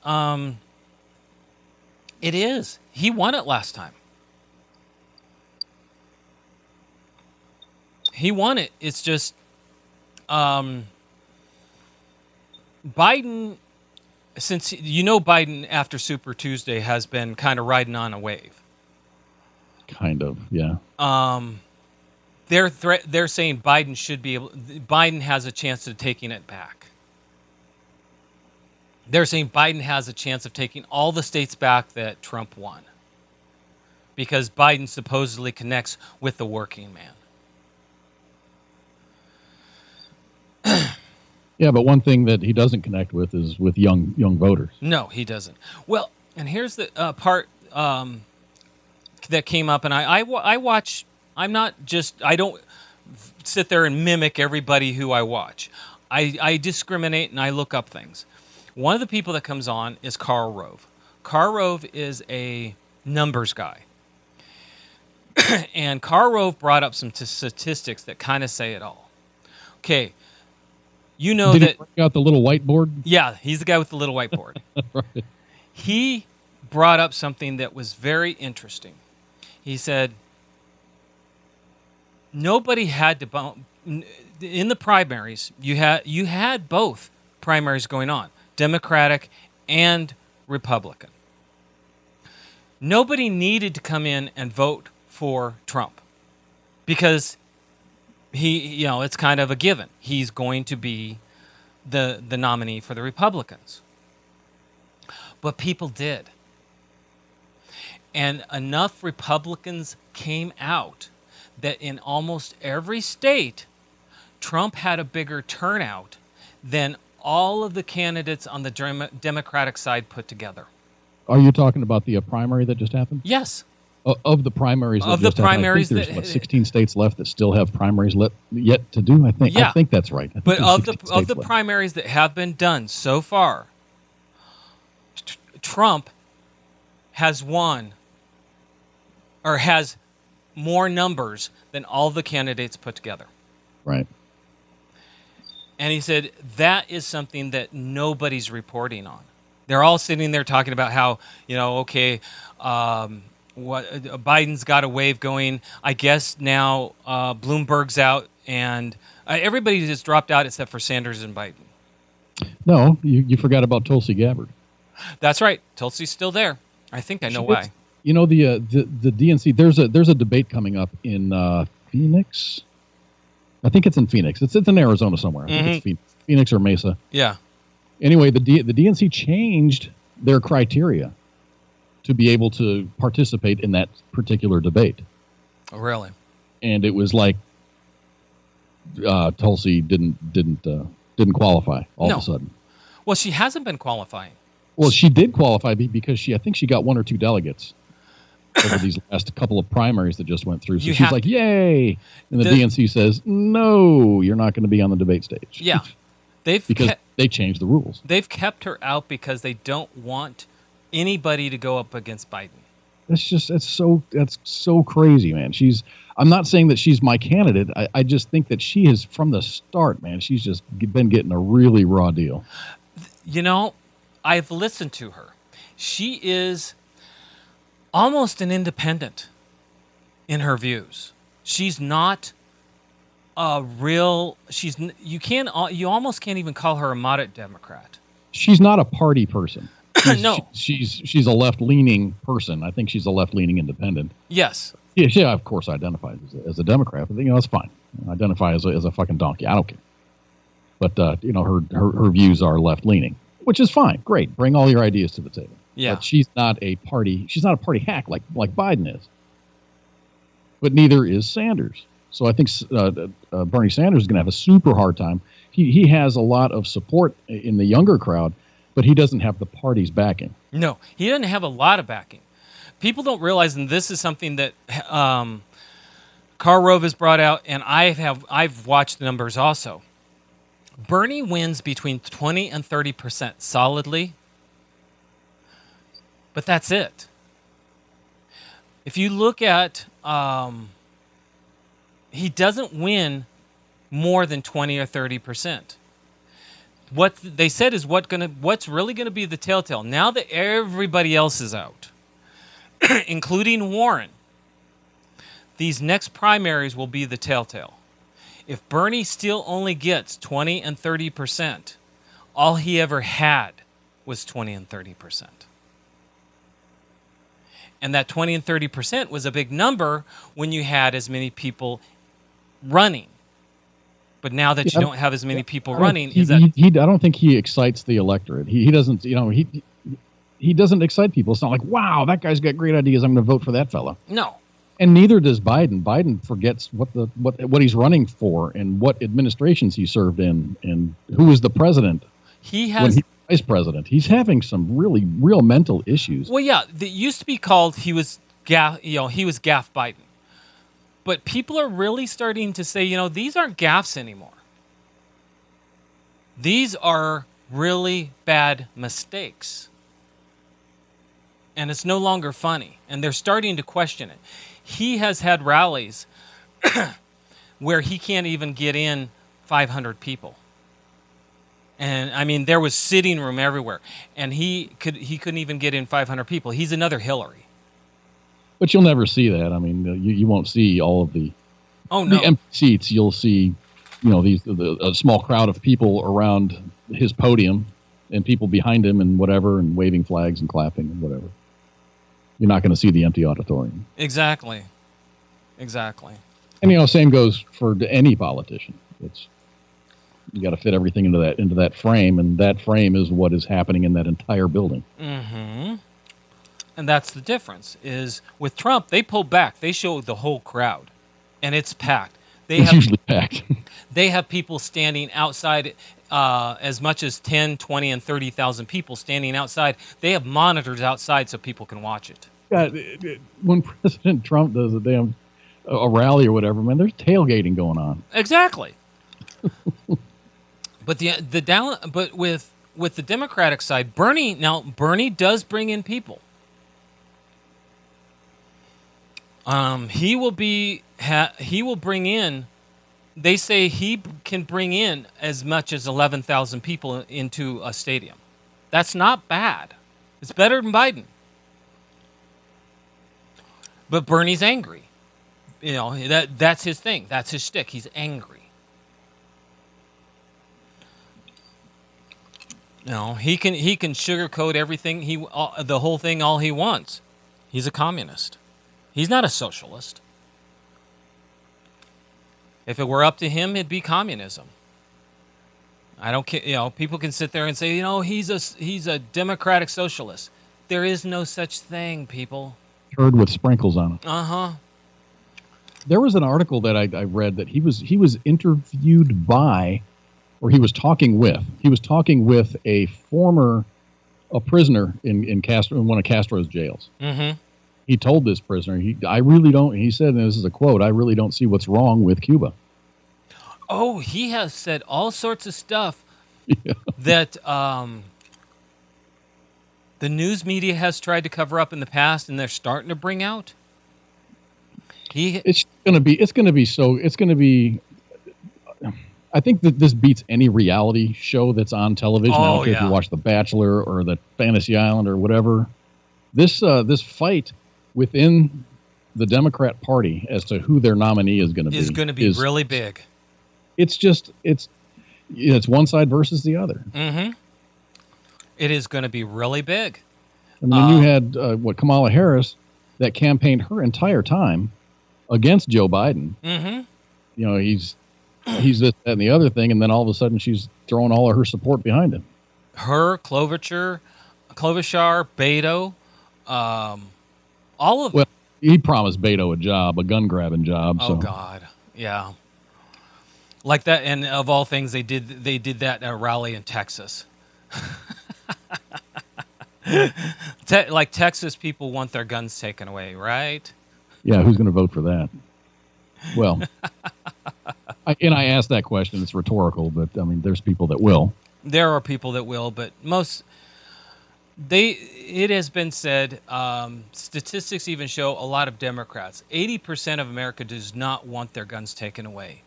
It is. He won it last time. He won it. It's just Biden, since Biden after Super Tuesday has been kind of riding on a wave. Kind of, yeah. They're saying Biden has a chance of taking it back. They're saying Biden has a chance of taking all the states back that Trump won. Because Biden supposedly connects with the working man. Yeah, but one thing that he doesn't connect with is with young voters. No, he doesn't. Well, and here's the part that came up, and I watch. I don't sit there and mimic everybody who I watch. I discriminate and I look up things. One of the people that comes on is Karl Rove. Karl Rove is a numbers guy. And Karl Rove brought up some statistics that kind of say it all. Okay. Did he bring out the little whiteboard? Yeah, he's the guy with the little whiteboard. Right. He brought up something that was very interesting. He said, nobody had to in the primaries. You had both primaries going on, Democratic and Republican. Nobody needed to come in and vote for Trump. because it's kind of a given. He's going to be the nominee for the Republicans. But people did. And enough Republicans came out that in almost every state, Trump had a bigger turnout than all of the candidates on the Democratic side put together. Are you talking about the primary that just happened? Yes. Of the primaries that just happened, I think there's 16 states left that still have primaries yet to do. I think that's right. But of the primaries that have been done so far, Trump has won or has more numbers than all the candidates put together. Right. And he said that is something that nobody's reporting on. They're all sitting there talking about how, Biden's got a wave going. I guess now Bloomberg's out, and everybody just dropped out except for Sanders and Biden. No, you forgot about Tulsi Gabbard. That's right. Tulsi's still there. I think I know why. The DNC. There's a debate coming up in Phoenix. I think it's in Phoenix. It's in Arizona somewhere. I think it's Phoenix or Mesa. Yeah. Anyway, the DNC changed their criteria to be able to participate in that particular debate. Oh, really? And it was like Tulsi didn't qualify all of a sudden. Well, she hasn't been qualifying. Well, she did qualify because I think she got 1 or 2 delegates over these last couple of primaries that just went through. So she's like, yay! And the DNC says, no, you're not going to be on the debate stage. Yeah. Because they changed the rules. They've kept her out because they don't want anybody to go up against Biden. That's so crazy, man. I'm not saying that she's my candidate. I just think that she is, from the start, man, she's just been getting a really raw deal. I've listened to her. She is almost an independent in her views. She's not a real. You almost can't even call her a moderate Democrat. She's not a party person. No, she's a left-leaning person. I think she's a left-leaning independent. Yes. Yeah, she of course identifies as a Democrat, but that's fine. Identify as a fucking donkey. I don't care. But her views are left-leaning, which is fine. Great. Bring all your ideas to the table. Yeah. But she's not a party hack like Biden is. But neither is Sanders. So I think Bernie Sanders is going to have a super hard time. He has a lot of support in the younger crowd, but he doesn't have the party's backing. No, he doesn't have a lot of backing. People don't realize, and this is something that Karl Rove has brought out, and I've watched the numbers also. Bernie wins between 20 and 30% solidly, but that's it. If you look at, he doesn't win more than 20 or 30%. What they said is what's really gonna be the telltale. Now that everybody else is out, including Warren, these next primaries will be the telltale. If Bernie still only gets 20 and 30%, all he ever had was 20 and 30%. And that 20 and 30% was a big number when you had as many people running. But now that you don't have as many people running, I don't think he excites the electorate. He doesn't, he doesn't excite people. It's not like, wow, that guy's got great ideas. I'm going to vote for that fella. No. And neither does Biden. Biden forgets what he's running for and what administrations he served in and who was the president. When he was vice president. He's having some real mental issues. Well, yeah, it used to be called he was gaff Biden. But people are really starting to say, these aren't gaffes anymore. These are really bad mistakes. And it's no longer funny. And they're starting to question it. He has had rallies where he can't even get in 500 people. And I mean, there was sitting room everywhere. And he couldn't even get in 500 people. He's another Hillary. But you'll never see that. I mean, you won't see all of the empty seats. You'll see, a small crowd of people around his podium and people behind him and whatever, and waving flags and clapping and whatever. You're not going to see the empty auditorium. Exactly. And same goes for any politician. You got to fit everything into that frame, and that frame is what is happening in that entire building. Mm-hmm. And that's the difference. Is with Trump, they pull back. They show the whole crowd, and it's packed. It's usually packed. They have people standing outside, as much as 10, 20, and 30,000 people standing outside. They have monitors outside so people can watch it. When President Trump does a rally or whatever, man, there's tailgating going on. Exactly. But but with the Democratic side, Bernie does bring in people. He will bring in. They say he can bring in as much as 11,000 people into a stadium. That's not bad. It's better than Biden. But Bernie's angry. That's his thing. That's his shtick. He's angry. He can sugarcoat everything. The whole thing all he wants. He's a communist. He's not a socialist. If it were up to him, it'd be communism. I don't care. People can sit there and say, he's a democratic socialist. There is no such thing, people. Turd with sprinkles on it. Uh-huh. There was an article that I read that he was interviewed by, or he was talking with a prisoner in one of Castro's jails. Mm-hmm. He told this prisoner, he said, and this is a quote, "I really don't see what's wrong with Cuba." Oh, he has said all sorts of stuff that the news media has tried to cover up in the past, and they're starting to bring out. It's going to be. I think that this beats any reality show that's on television. I don't care if you watch The Bachelor or The Fantasy Island or whatever. This fight within the Democrat Party as to who their nominee is going to be really big. It's one side versus the other. Mm-hmm. It is going to be really big. I mean, you had Kamala Harris that campaigned her entire time against Joe Biden. Mm-hmm. He's this, that, and the other thing, and then all of a sudden she's throwing all of her support behind him. Her, Klobuchar, Beto, all of. Well, he promised Beto a gun grabbing job. Oh God, yeah. Like that, and of all things, they did that at a rally in Texas. Like Texas people want their guns taken away, right? Yeah, who's going to vote for that? Well, I asked that question. It's rhetorical, but I mean, there's people that will. There are people that will, but it has been said, statistics even show a lot of Democrats, 80% of America does not want their guns taken away.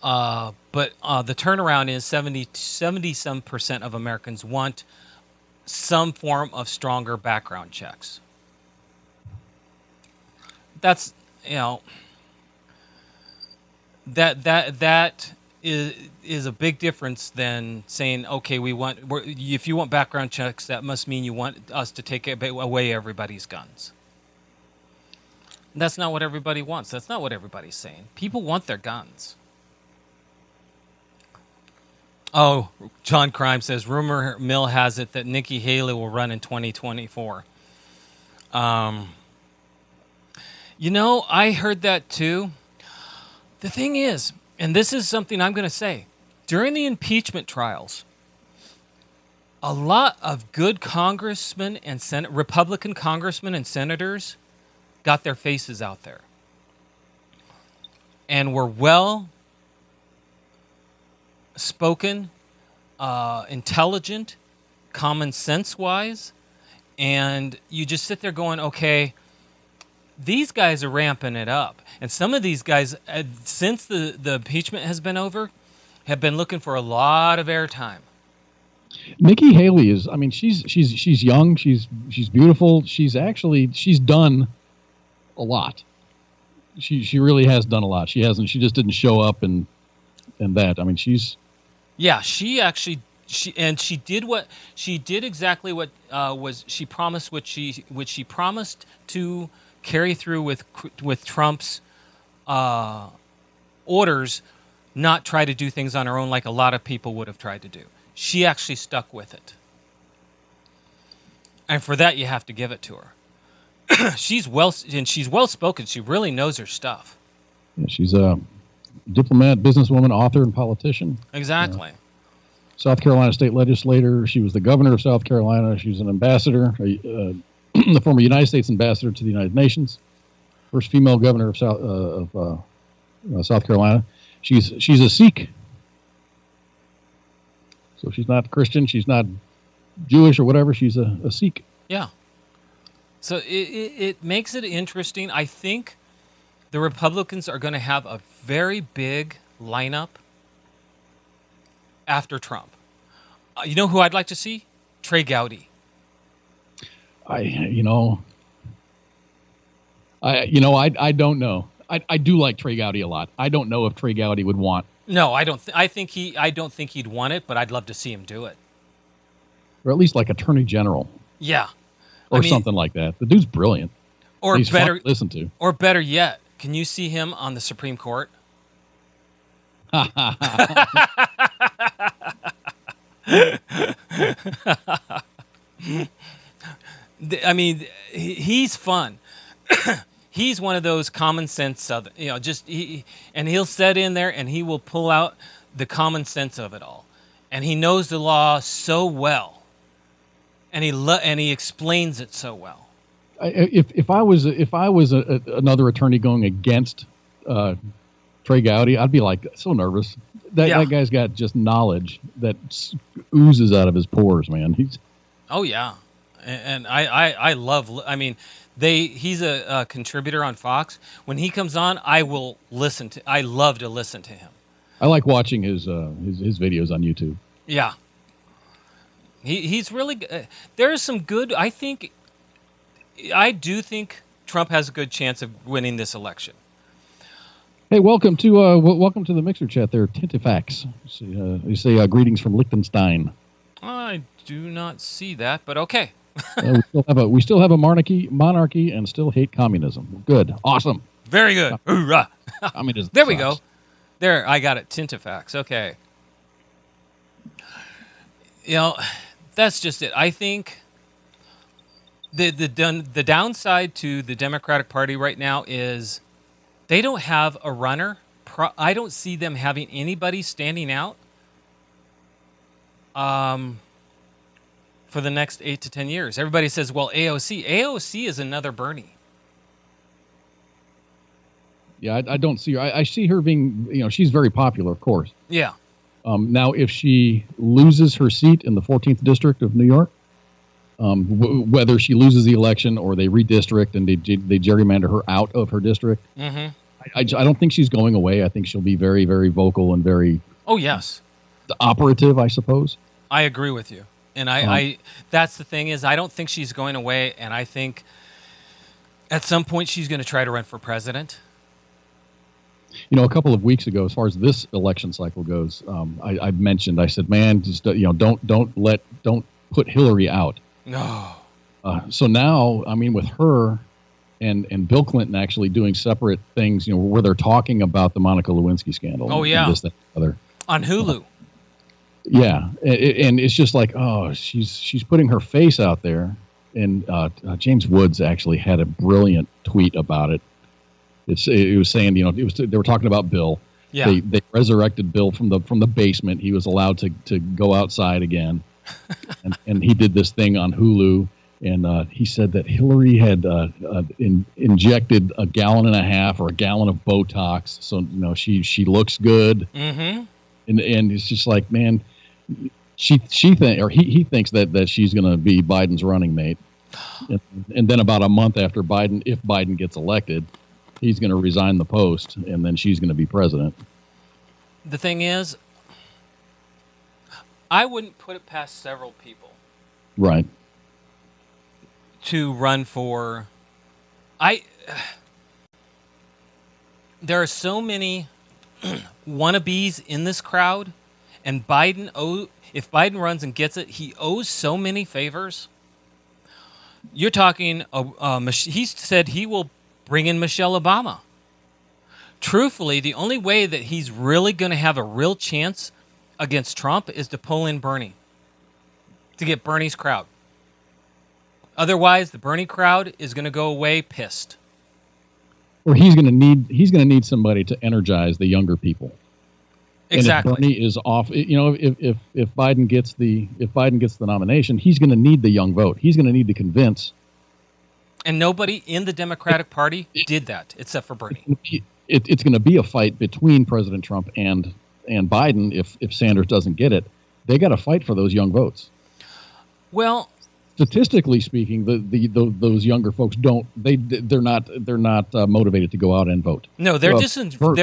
But the turnaround is 70% of Americans want some form of stronger background checks. That's, that is a big difference than saying, okay, if you want background checks, that must mean you want us to take away everybody's guns. That's not what everybody wants. That's not what everybody's saying. People want their guns. Oh, John Crime says, rumor mill has it that Nikki Haley will run in 2024. I heard that too. The thing is, and this is something I'm going to say, during the impeachment trials, a lot of good congressmen and Republican congressmen and senators got their faces out there and were well spoken, intelligent, common sense wise, and you just sit there going, okay, these guys are ramping it up. And some of these guys, since the impeachment has been over, have been looking for a lot of airtime. Nikki Haley is, I mean, she's young, she's beautiful, she's done a lot. She really has done a lot. She just didn't show up and that. I mean, she did exactly what she promised, which she promised to carry through with Trump's orders, not try to do things on her own like a lot of people would have tried to do. She actually stuck with it. And for that, you have to give it to her. She's well spoken. She really knows her stuff. Yeah, she's a diplomat, businesswoman, author, and politician. Exactly. South Carolina state legislator. She was the governor of South Carolina. She's an ambassador, the former United States ambassador to the United Nations. First female governor of South Carolina. She's a Sikh. So she's not Christian. She's not Jewish or whatever. She's a Sikh. Yeah. So it makes it interesting. I think the Republicans are going to have a very big lineup after Trump. You know who I'd like to see? Trey Gowdy. I don't know. I do like Trey Gowdy a lot. I don't know if Trey Gowdy would want. No, I don't. I don't think he'd want it, but I'd love to see him do it. Or at least like Attorney General. Yeah. Or something like that. The dude's brilliant. Or he's better, fun to listen to. Or better yet, can you see him on the Supreme Court? I mean, he's fun. He's one of those common sense, and he'll sit in there and he will pull out the common sense of it all, and he knows the law so well, and he explains it so well. If I was another attorney going against Trey Gowdy, I'd be like so nervous. That guy's got just knowledge that oozes out of his pores, man. Oh yeah, and I love. I mean, he's a contributor on Fox. When he comes on, I will listen to. I love to listen to him. I like watching his videos on YouTube. Yeah, he's really. There is some good. I do think Trump has a good chance of winning this election. Hey, welcome to the Mixer chat there, Tintifax. You say greetings from Liechtenstein. I do not see that, but okay. We still have a monarchy and still hate communism. Good. Awesome. Very good. Hoorah. Communism there sucks. we go. There, I got it. Tintifax. Okay. That's just it. I think the downside to the Democratic Party right now is they don't have a runner. I don't see them having anybody standing out for the next 8 to 10 years. Everybody says, well, AOC. AOC is another Bernie. Yeah, I don't see her. I see her being, she's very popular, of course. Yeah. Now, if she loses her seat in the 14th District of New York, whether she loses the election or they redistrict and they gerrymander her out of her district, I don't think she's going away. I think she'll be very, very vocal and very operative, I suppose. I agree with you. And I that's the thing is I don't think she's going away, and I think at some point she's going to try to run for president. A couple of weeks ago, as far as this election cycle goes, I said, man, just don't put Hillary out. No. So now, with her and Bill Clinton actually doing separate things, where they're talking about the Monica Lewinsky scandal. Oh yeah. And this, that, and other. On Hulu. Yeah, and it's just like, she's putting her face out there, and James Woods actually had a brilliant tweet about it. It was saying, they were talking about Bill. Yeah. They resurrected Bill from the basement. He was allowed to go outside again, and he did this thing on Hulu, and he said that Hillary had injected 1.5 gallons or a gallon of Botox, so she looks good. Mm-hmm. And it's just like, man, he thinks that she's going to be Biden's running mate, and then about a month after Biden, if Biden gets elected, he's going to resign the post, and then she's going to be president. The thing is, I wouldn't put it past several people, right, to run for. There are so many wannabes in this crowd, and if Biden runs and gets it, he owes so many favors. You're talking he said he will bring in Michelle Obama. Truthfully, the only way that he's really going to have a real chance against Trump is to pull in Bernie, to get Bernie's crowd. Otherwise, the Bernie crowd is going to go away pissed. Or he's going to need somebody to energize the younger people. Exactly. And if Bernie is off, if Biden gets the nomination, he's going to need the young vote. He's going to need to convince. And nobody in the Democratic Party did that except for Bernie. It's going to be a fight between President Trump and Biden if Sanders doesn't get it. They got to fight for those young votes. Well, statistically speaking, those younger folks they're not motivated to go out and vote. No, they're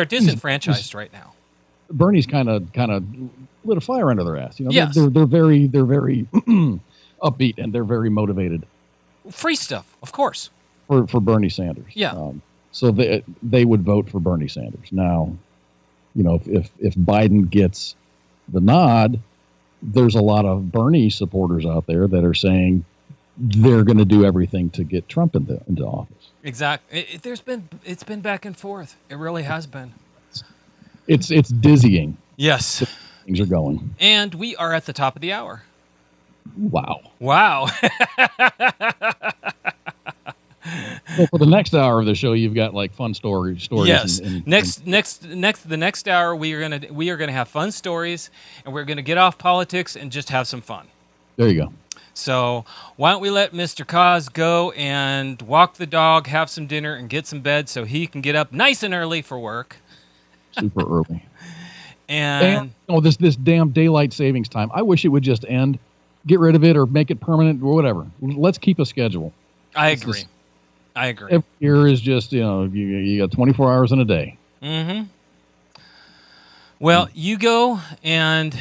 disenfranchised right now. Bernie's kind of lit a fire under their ass. Yes. They're very upbeat and they're very motivated. Free stuff, of course. For Bernie Sanders. Yeah. So they would vote for Bernie Sanders. Now, if Biden gets the nod, there's a lot of Bernie supporters out there that are saying they're going to do everything to get Trump into office. Exactly. It's been back and forth. It really has been. It's dizzying. Yes. Things are going. And we are at the top of the hour. Wow. Well, for the next hour of the show, you've got like fun stories. Yes. The next hour, we are gonna have fun stories, and we're gonna get off politics and just have some fun. There you go. So why don't we let Mr. Koz go and walk the dog, have some dinner, and get some bed so he can get up nice and early for work. Super early. And this damn daylight savings time. I wish it would just end. Get rid of it or make it permanent or whatever. Let's keep a schedule. I agree. Every year is just, you got 24 hours in a day. Mm-hmm. Well, you go and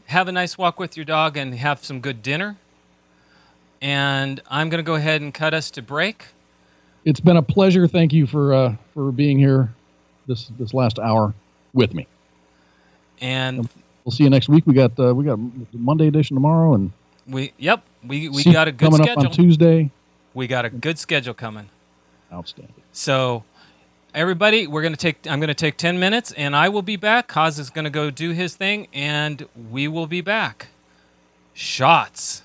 have a nice walk with your dog and have some good dinner. And I'm going to go ahead and cut us to break. It's been a pleasure. Thank you for being here this last hour with me. And we'll see you next week. We got Monday edition tomorrow, and we got a good coming schedule up on Tuesday. We got a good schedule coming. Outstanding. So, everybody, I'm going to take 10 minutes, and I will be back. Koz is going to go do his thing, and we will be back. Shots.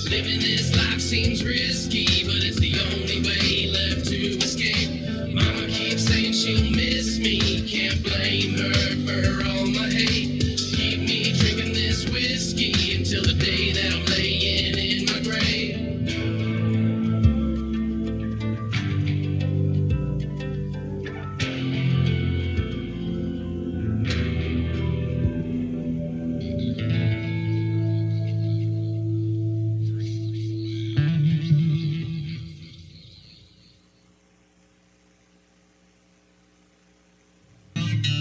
Living this life seems risky, but it's the only way left to escape.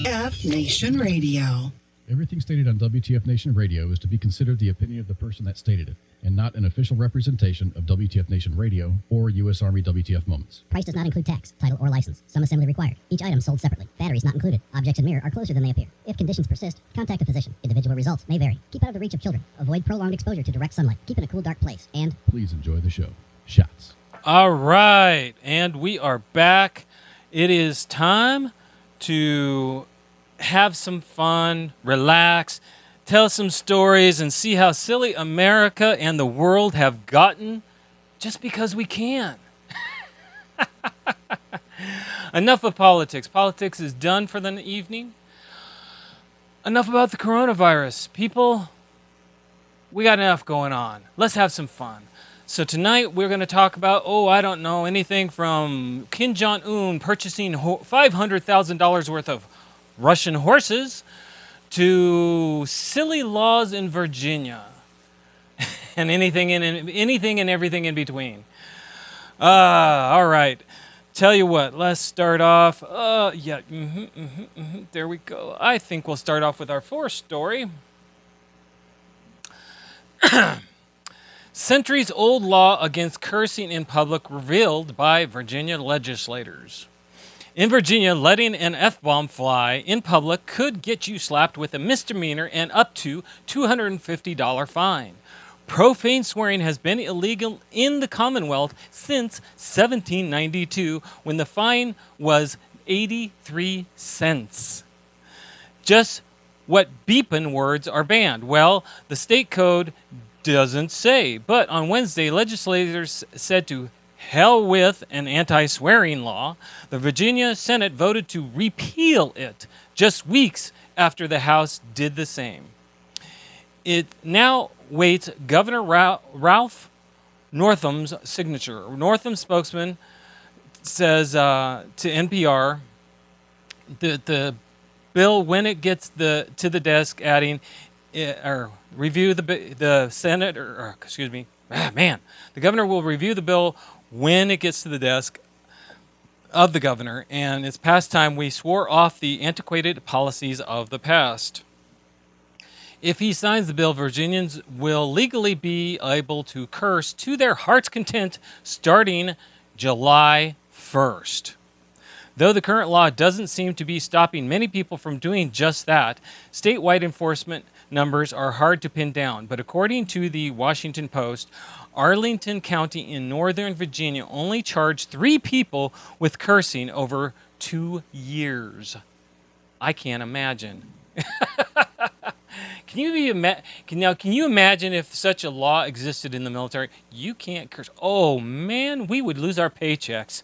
WTF Nation Radio. Everything stated on WTF Nation Radio is to be considered the opinion of the person that stated it, and not an official representation of WTF Nation Radio or U.S. Army WTF Moments. Price does not include tax, title, or license. Some assembly required. Each item sold separately. Batteries not included. Objects in mirror are closer than they appear. If conditions persist, contact a physician. Individual results may vary. Keep out of the reach of children. Avoid prolonged exposure to direct sunlight. Keep in a cool, dark place. And please enjoy the show. Shots. All right, and we are back. It is time to have some fun, relax, tell some stories, and see how silly America and the world have gotten just because we can. Enough of politics. Politics is done for the evening. Enough about the coronavirus. People, we got enough going on. Let's have some fun. So tonight we're going to talk about, I don't know, anything from Kim Jong-un purchasing $500,000 worth of Russian horses to silly laws in Virginia and anything and everything in between. All right. Tell you what, let's start off. There we go. I think we'll start off with our first story. Centuries-old law against cursing in public revealed by Virginia legislators. In Virginia, letting an F-bomb fly in public could get you slapped with a misdemeanor and up to $250 fine. Profane swearing has been illegal in the Commonwealth since 1792, when the fine was 83 cents. Just what beepin' words are banned? Well, the state code doesn't say, but on Wednesday, legislators said to hell with an anti-swearing law. The Virginia Senate voted to repeal it just weeks after the House did the same. It now waits Governor Ralph Northam's signature. Northam's spokesman says to NPR the bill, when it gets to the desk, adding or review the Senate the governor will review the bill when it gets to the desk of the governor, and it's past time we swore off the antiquated policies of the past. If he signs the bill, Virginians will legally be able to curse to their heart's content starting July 1st. Though the current law doesn't seem to be stopping many people from doing just that, statewide enforcement numbers are hard to pin down. But according to the Washington Post, Arlington County in Northern Virginia only charged 3 people with cursing over 2 years. I can't imagine. Can you imagine if such a law existed in the military? You can't curse. Oh man, we would lose our paychecks.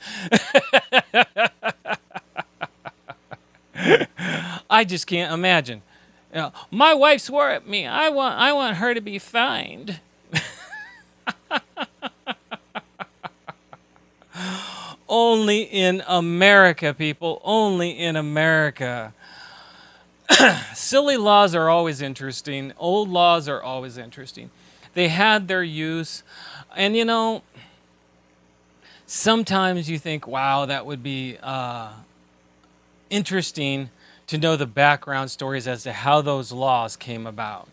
I just can't imagine. My wife swore at me. I want her to be fined. Only in America, people. Only in America. Silly laws are always interesting. Old laws are always interesting. They had their use. And, sometimes you think, wow, that would be interesting to know the background stories as to how those laws came about.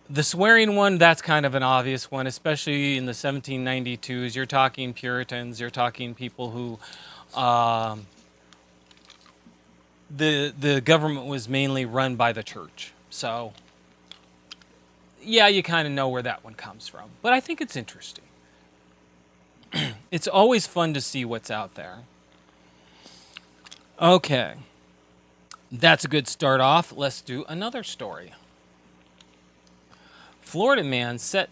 The swearing one, that's kind of an obvious one, especially in the 1792s. You're talking Puritans. You're talking people who the government was mainly run by the church. So, yeah, you kind of know where that one comes from. But I think it's interesting. It's always fun to see what's out there. Okay. That's a good start off. Let's do another story. Florida man set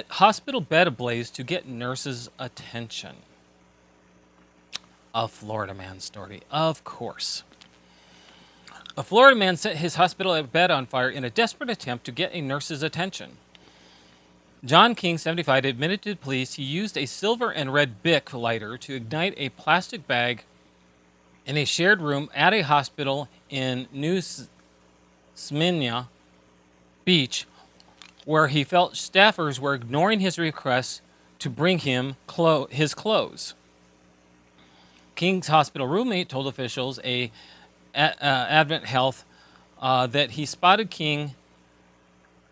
hospital bed ablaze to get nurses' attention. A Florida man story, of course. A Florida man set his hospital bed on fire in a desperate attempt to get a nurse's attention. John King, 75, admitted to police he used a silver and red Bic lighter to ignite a plastic bag in a shared room at a hospital in New Smyrna Beach, where he felt staffers were ignoring his requests to bring him his clothes. King's hospital roommate told officials a Advent Health that he spotted King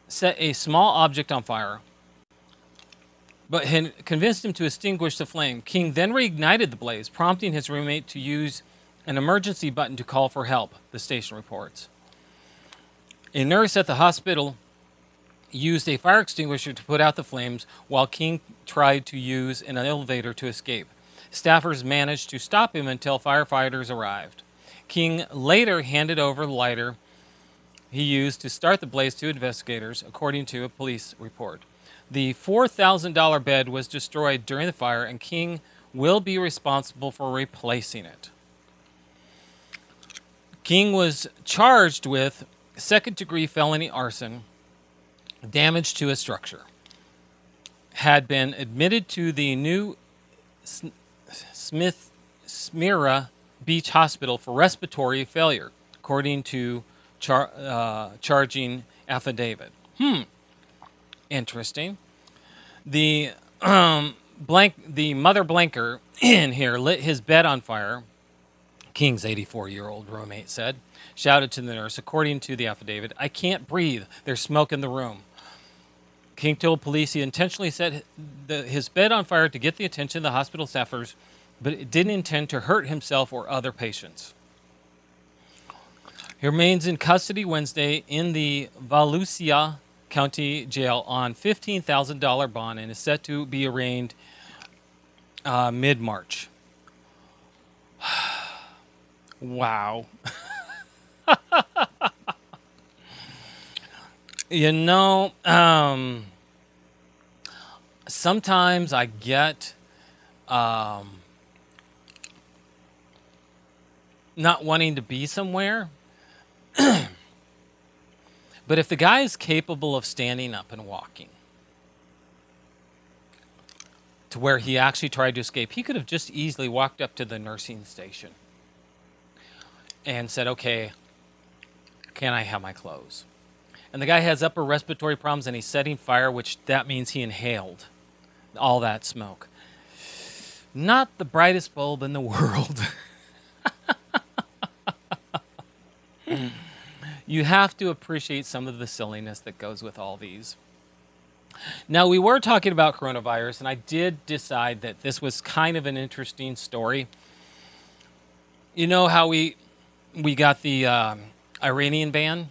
set a small object on fire, but had convinced him to extinguish the flame. King then reignited the blaze, prompting his roommate to use an emergency button to call for help, the station reports. A nurse at the hospital used a fire extinguisher to put out the flames while King tried to use an elevator to escape. Staffers managed to stop him until firefighters arrived. King later handed over the lighter he used to start the blaze to investigators, according to a police report. The $4,000 bed was destroyed during the fire, and King will be responsible for replacing it. King was charged with second-degree felony arson, damage to a structure, had been admitted to the new Smyrna Beach Hospital for respiratory failure, according to charging affidavit. Interesting. The mother blanker in here lit his bed on fire, King's 84-year-old roommate said, shouted to the nurse, according to the affidavit, "I can't breathe. There's smoke in the room." King told police he intentionally set his bed on fire to get the attention of the hospital staffers, but it didn't intend to hurt himself or other patients. He remains in custody Wednesday in the Volusia County Jail on $15,000 bond and is set to be arraigned mid-March. Wow. You know, sometimes I get not wanting to be somewhere. But if the guy is capable of standing up and walking to where he actually tried to escape, he could have just easily walked up to the nursing station and said, "Okay, can I have my clothes?" And the guy has upper respiratory problems and he's setting fire, which that means he inhaled all that smoke. Not the brightest bulb in the world. You have to appreciate some of the silliness that goes with all these. Now, we were talking about coronavirus, and I did decide that this was kind of an interesting story. You know how we got the Iranian ban?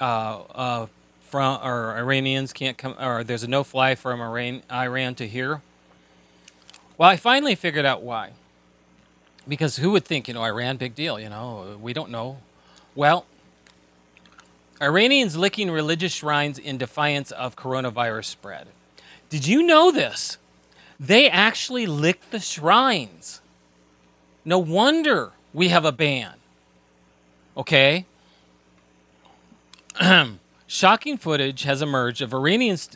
Iranians can't come, or there's a no-fly from Iran to here. Well, I finally figured out why. Because who would think, Iran, big deal, we don't know. Well, Iranians licking religious shrines in defiance of coronavirus spread. Did you know this? They actually licked the shrines. No wonder we have a ban. Okay? Shocking footage has emerged of Iranians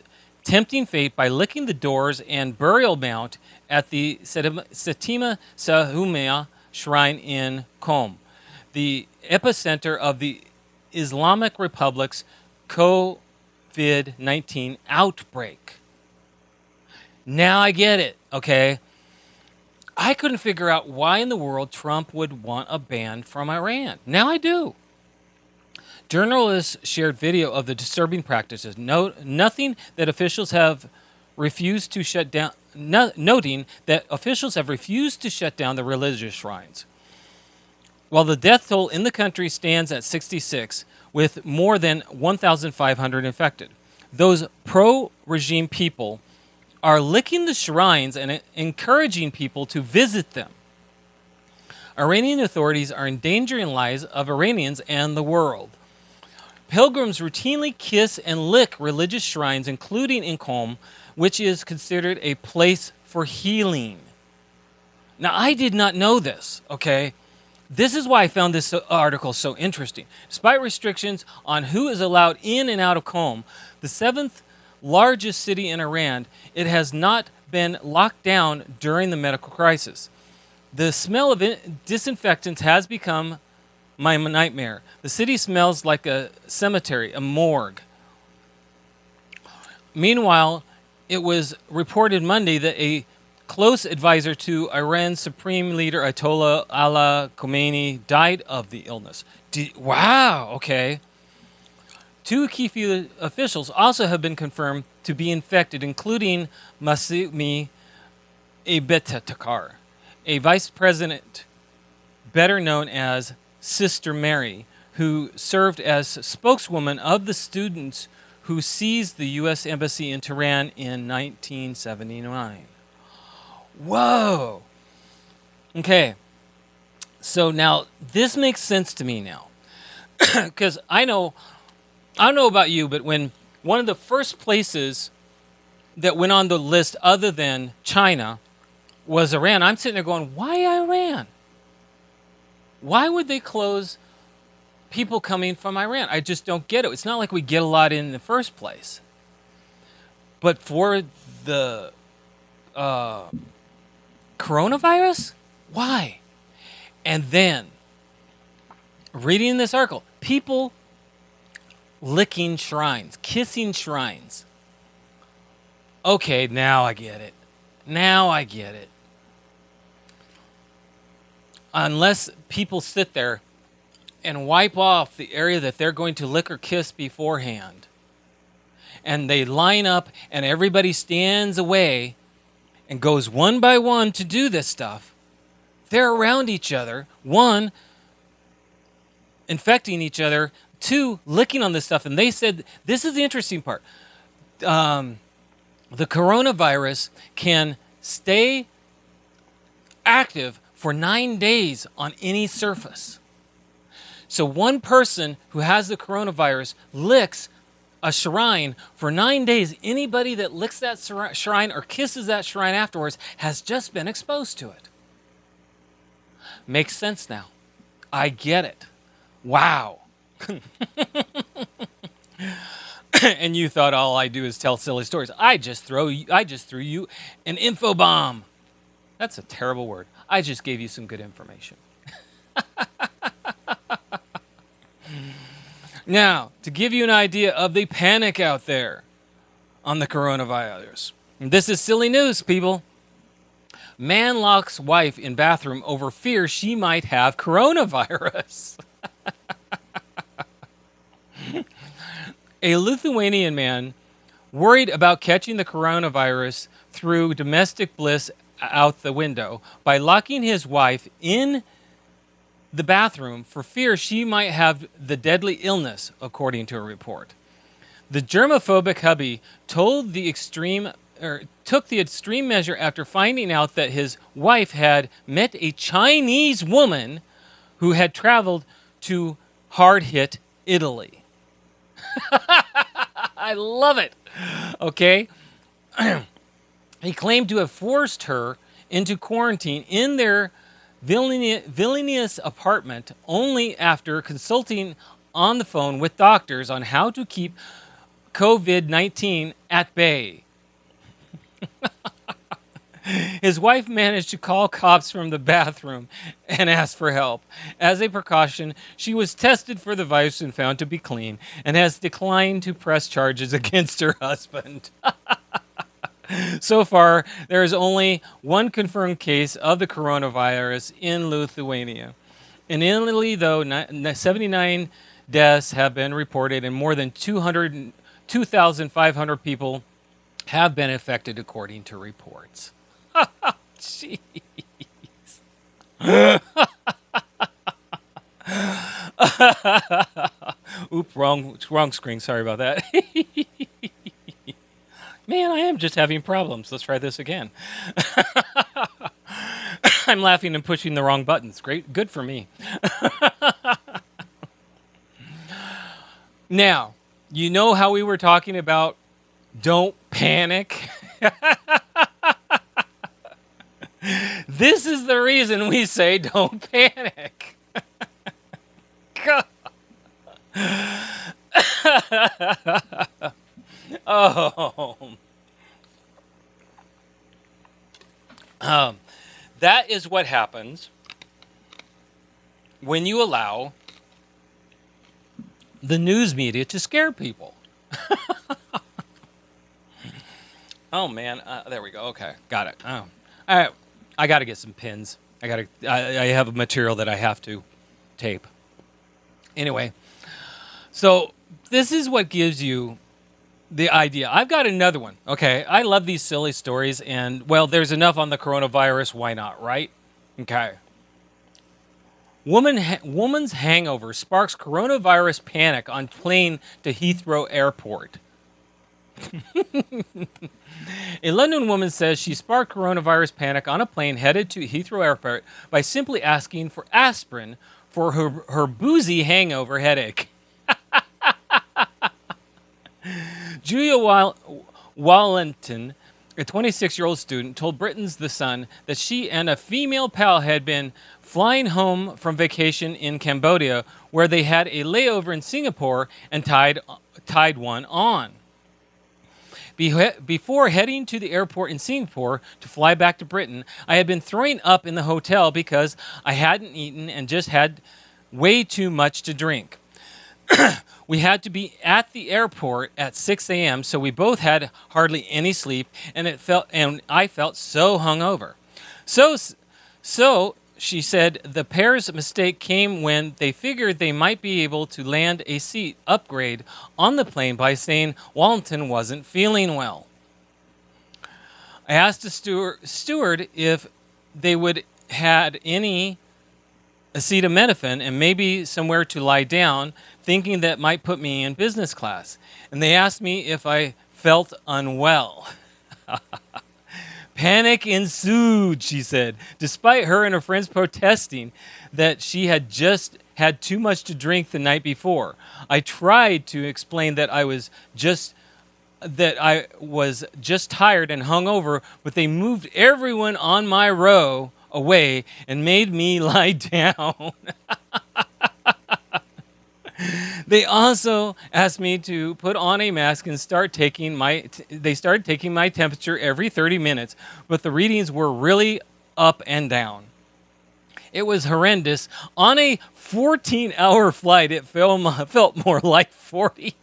tempting fate by licking the doors and burial mount at the Setima Sahumia shrine in Qom, the epicenter of the Islamic Republic's COVID-19 outbreak. Now I get it, okay? I couldn't figure out why in the world Trump would want a ban from Iran. Now I do. Journalists shared video of the disturbing practices, noting that officials have refused to shut down the religious shrines. While the death toll in the country stands at 66, with more than 1,500 infected, those pro-regime people are licking the shrines and encouraging people to visit them. Iranian authorities are endangering lives of Iranians and the world. Pilgrims routinely kiss and lick religious shrines, including in Qom, which is considered a place for healing. Now, I did not know this, okay? This is why I found this article so interesting. Despite restrictions on who is allowed in and out of Qom, the 7th largest city in Iran, it has not been locked down during the medical crisis. The smell of disinfectants has become my nightmare. The city smells like a cemetery, a morgue. Meanwhile, it was reported Monday that a close advisor to Iran's Supreme Leader Ayatollah Ali Khamenei, died of the illness. Wow, okay. 2 key officials also have been confirmed to be infected, including Masumi Ebetekar, a vice president better known as Sister Mary, who served as spokeswoman of the students who seized the U.S. Embassy in Tehran in 1979. Whoa! Okay, so now this makes sense to me now. Because I don't know about you, but when one of the first places that went on the list other than China was Iran, I'm sitting there going, why Iran? Why would they close people coming from Iran? I just don't get it. It's not like we get a lot in the first place. But for the coronavirus? Why? And then, reading this article, people licking shrines, kissing shrines. Okay, now I get it. Now I get it. Unless people sit there and wipe off the area that they're going to lick or kiss beforehand, and they line up and everybody stands away and goes one by one to do this stuff, they're around each other, 1, infecting each other, 2, licking on this stuff. And they said, this is the interesting part, the coronavirus can stay active for 9 days on any surface. So one person who has the coronavirus licks a shrine for 9 days. Anybody that licks that shrine or kisses that shrine afterwards has just been exposed to it. Makes sense now. I get it. Wow. And you thought all I do is tell silly stories. I just threw you an info bomb. That's a terrible word. I just gave you some good information. Now, to give you an idea of the panic out there on the coronavirus. This is silly news, people. Man locks wife in bathroom over fear she might have coronavirus. A Lithuanian man worried about catching the coronavirus threw domestic bliss out the window by locking his wife in the bathroom for fear she might have the deadly illness, according to a report. The germophobic hubby took the extreme measure after finding out that his wife had met a Chinese woman who had traveled to hard-hit Italy. I love it. Okay. He claimed to have forced her into quarantine in their Vilnius apartment only after consulting on the phone with doctors on how to keep COVID-19 at bay. His wife managed to call cops from the bathroom and ask for help. As a precaution, she was tested for the virus and found to be clean and has declined to press charges against her husband. So far, there is only one confirmed case of the coronavirus in Lithuania. In Italy, though, 79 deaths have been reported and more than 2,500 people have been affected, according to reports. Jeez. Oops, wrong screen. Sorry about that. Man, I am just having problems. Let's try this again. I'm laughing and pushing the wrong buttons. Great, good for me. Now, you know how we were talking about don't panic? This is the reason we say don't panic. That is what happens when you allow the news media to scare people. Oh, man. There we go. Okay. Got it. Oh, I got to get some pins. I have a material that I have to tape. Anyway, so this is what gives you the idea. I've got another one. Okay, I love these silly stories, and well, there's enough on the coronavirus. Why not, right? Okay. Woman's hangover sparks coronavirus panic on plane to Heathrow Airport. A London woman says she sparked coronavirus panic on a plane headed to Heathrow Airport by simply asking for aspirin for her boozy hangover headache. Julia Wallington, a 26-year-old student, told Britain's The Sun that she and a female pal had been flying home from vacation in Cambodia, where they had a layover in Singapore and tied one on. Before heading to the airport in Singapore to fly back to Britain, I had been throwing up in the hotel because I hadn't eaten and just had way too much to drink. We had to be at the airport at 6 a.m., so we both had hardly any sleep, and I felt so hungover. So she said the pair's mistake came when they figured they might be able to land a seat upgrade on the plane by saying Wallington wasn't feeling well. I asked the steward if they would had acetaminophen and maybe somewhere to lie down, thinking that might put me in business class. And they asked me if I felt unwell. Panic ensued, she said, despite her and her friends protesting that she had just had too much to drink the night before. I tried to explain that I was just tired and hungover, but they moved everyone on my row away and made me lie down. They also asked me to put on a mask and started taking my temperature every 30 minutes, but the readings were really up and down. It was horrendous. On a 14-hour flight, it felt more like 40.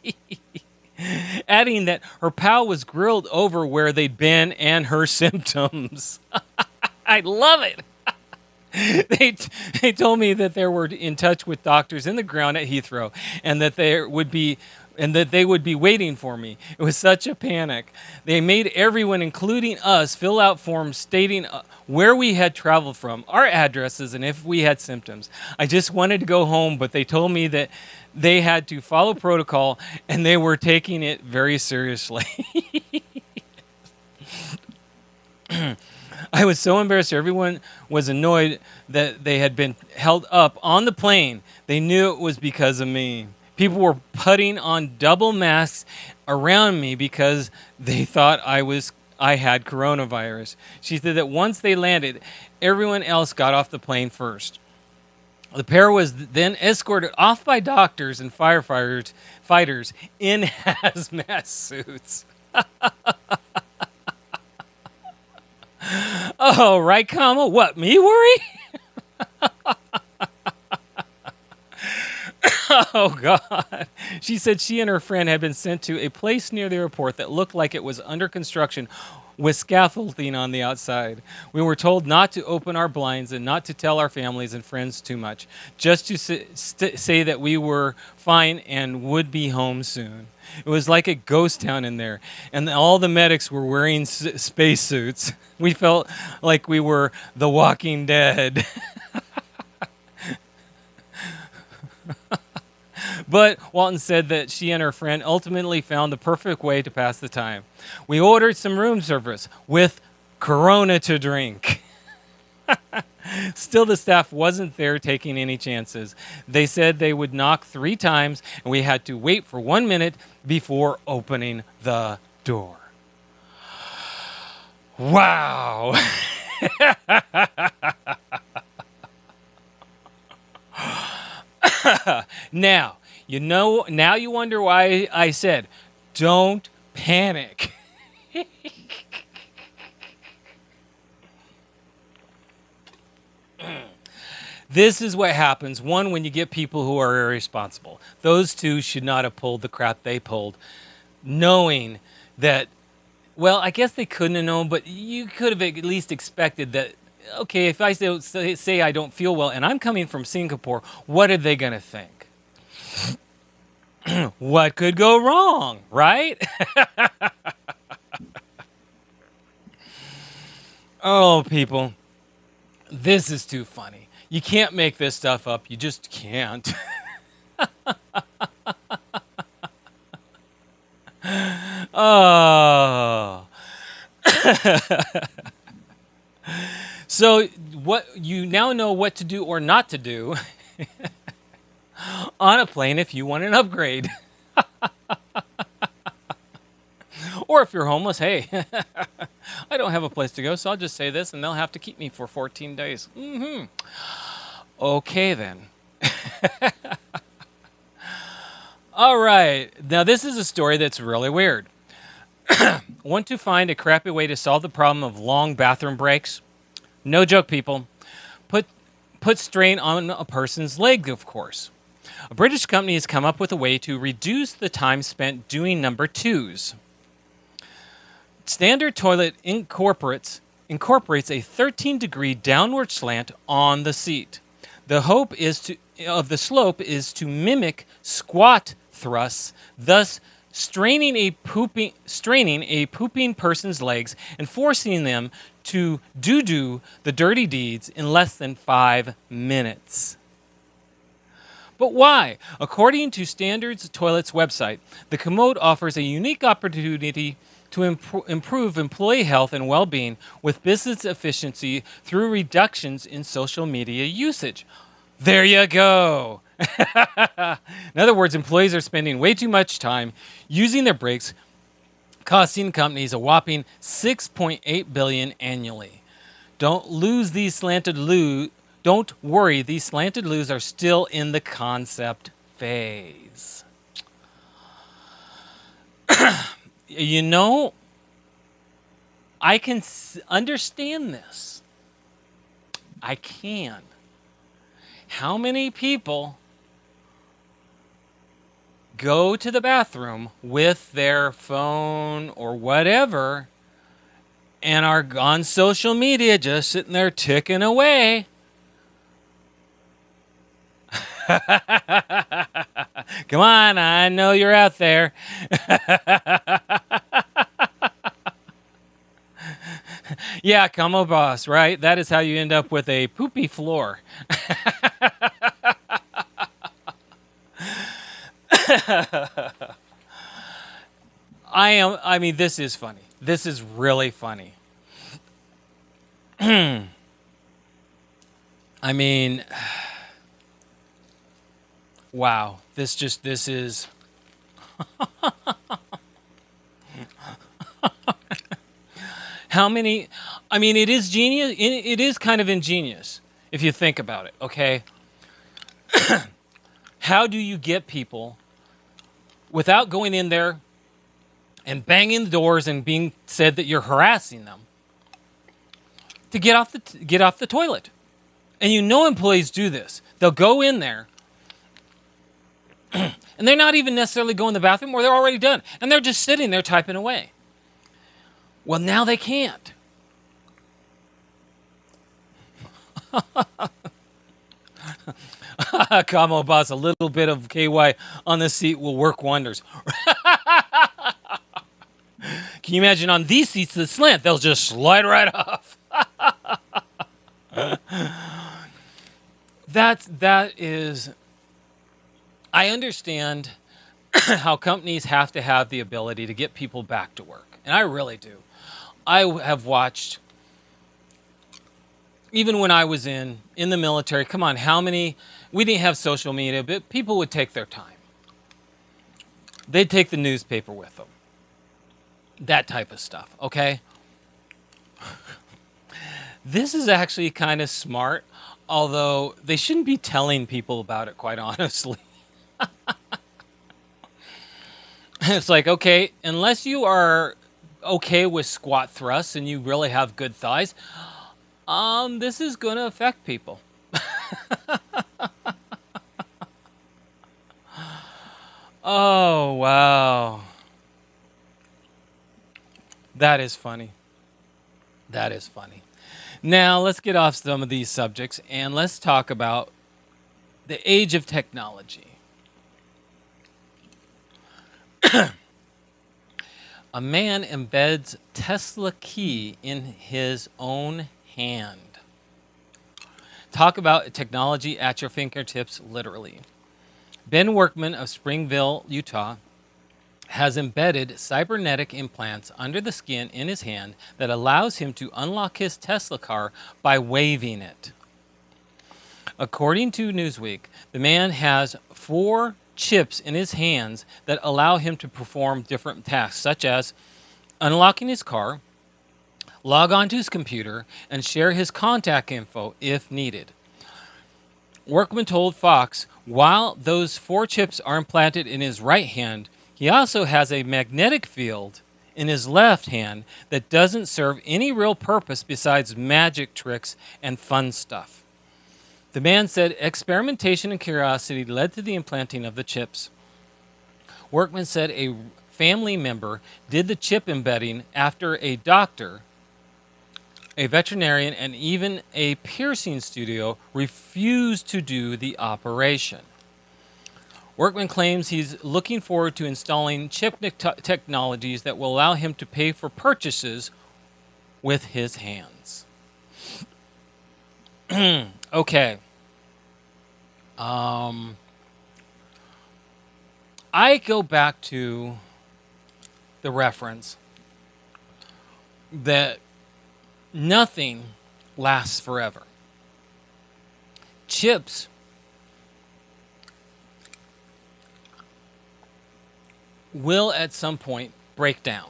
Adding that her pal was grilled over where they'd been and her symptoms. I love it. They told me that they were in touch with doctors in the ground at Heathrow, and that they would be waiting for me. It was such a panic. They made everyone, including us, fill out forms stating where we had traveled from, our addresses, and if we had symptoms. I just wanted to go home, but they told me that they had to follow protocol, and they were taking it very seriously. I was so embarrassed. Everyone was annoyed that they had been held up on the plane. They knew it was because of me. People were putting on double masks around me because they thought I had coronavirus. She said that once they landed, everyone else got off the plane first. The pair was then escorted off by doctors and firefighters in hazmat suits. Oh, right, comma. What, me worry? Oh, God. She said she and her friend had been sent to a place near the airport that looked like it was under construction with scaffolding on the outside. We were told not to open our blinds and not to tell our families and friends too much, just to say that we were fine and would be home soon. It was like a ghost town in there, and all the medics were wearing spacesuits. We felt like we were the Walking Dead. But Walton said that she and her friend ultimately found the perfect way to pass the time. We ordered some room service with Corona to drink. Still, the staff wasn't there taking any chances. They said they would knock 3 times, and we had to wait for 1 minute before opening the door. Wow. Now you wonder why I said, don't panic. This is what happens, one, when you get people who are irresponsible. Those two should not have pulled the crap they pulled, knowing that Well, I guess they couldn't have known, but you could have at least expected that. Okay, if I say I don't feel well and I'm coming from Singapore, what are they going to think? What could go wrong, right? Oh, people, this is too funny. You can't make this stuff up. You just can't. Oh. So what you now know what to do or not to do on a plane if you want an upgrade. Or if you're homeless, hey, I don't have a place to go, so I'll just say this and they'll have to keep me for 14 days. Okay, then. All right. Now, this is a story that's really weird. Want to find a crappy way to solve the problem of long bathroom breaks? No joke, people. Put strain on a person's leg, of course. A British company has come up with a way to reduce the time spent doing number twos. Standard toilet incorporates a 13-degree downward slant on the seat. The hope of the slope is to mimic squat thrusts, thus straining a pooping person's legs and forcing them to do the dirty deeds in less than 5 minutes. But why? According to Standards Toilets website, the commode offers a unique opportunity to improve employee health and well-being with business efficiency through reductions in social media usage. There you go. In other words, employees are spending way too much time using their breaks, costing companies a whopping $6.8 billion annually. Don't worry, these slanted loos are still in the concept phase. You know, I can understand this. I can. How many people go to the bathroom with their phone or whatever and are on social media just sitting there ticking away? Come on, I know you're out there. Yeah, como boss, right? That is how you end up with a poopy floor. I mean, this is funny. This is really funny. I mean, wow. This is... How many... I mean, it is genius. It is kind of ingenious if you think about it, okay? How do you get people without going in there and banging the doors and being said that you're harassing them to get off the toilet? And you know employees do this. They'll go in there and they're not even necessarily going to the bathroom, or they're already done. And they're just sitting there typing away. Well, now they can't. Como boss, a little bit of KY on the seat will work wonders. Can you imagine on these seats that slant? They'll just slide right off. That is... I understand how companies have to have the ability to get people back to work. And I really do. I have watched, even when I was in the military, come on, how many... We didn't have social media, but people would take their time. They'd take the newspaper with them. That type of stuff, okay? This is actually kind of smart, although they shouldn't be telling people about it, quite honestly. It's like, okay, unless you are okay with squat thrusts and you really have good thighs, this is going to affect people. Oh, wow. That is funny. That is funny. Now, let's get off some of these subjects and let's talk about the age of technology. A man embeds Tesla key in his own hand. Talk about technology at your fingertips, literally. Ben Workman of Springville, Utah, has embedded cybernetic implants under the skin in his hand that allows him to unlock his Tesla car by waving it. According to Newsweek, the man has 4 chips in his hands that allow him to perform different tasks, such as unlocking his car, log on to his computer, and share his contact info if needed. Workman told Fox, while those 4 chips are implanted in his right hand, he also has a magnetic field in his left hand that doesn't serve any real purpose besides magic tricks and fun stuff. The man said experimentation and curiosity led to the implanting of the chips. Workman said a family member did the chip embedding after a doctor, a veterinarian, and even a piercing studio refused to do the operation. Workman claims he's looking forward to installing chip technologies that will allow him to pay for purchases with his hands. Okay. I go back to the reference that nothing lasts forever. Chips will at some point break down,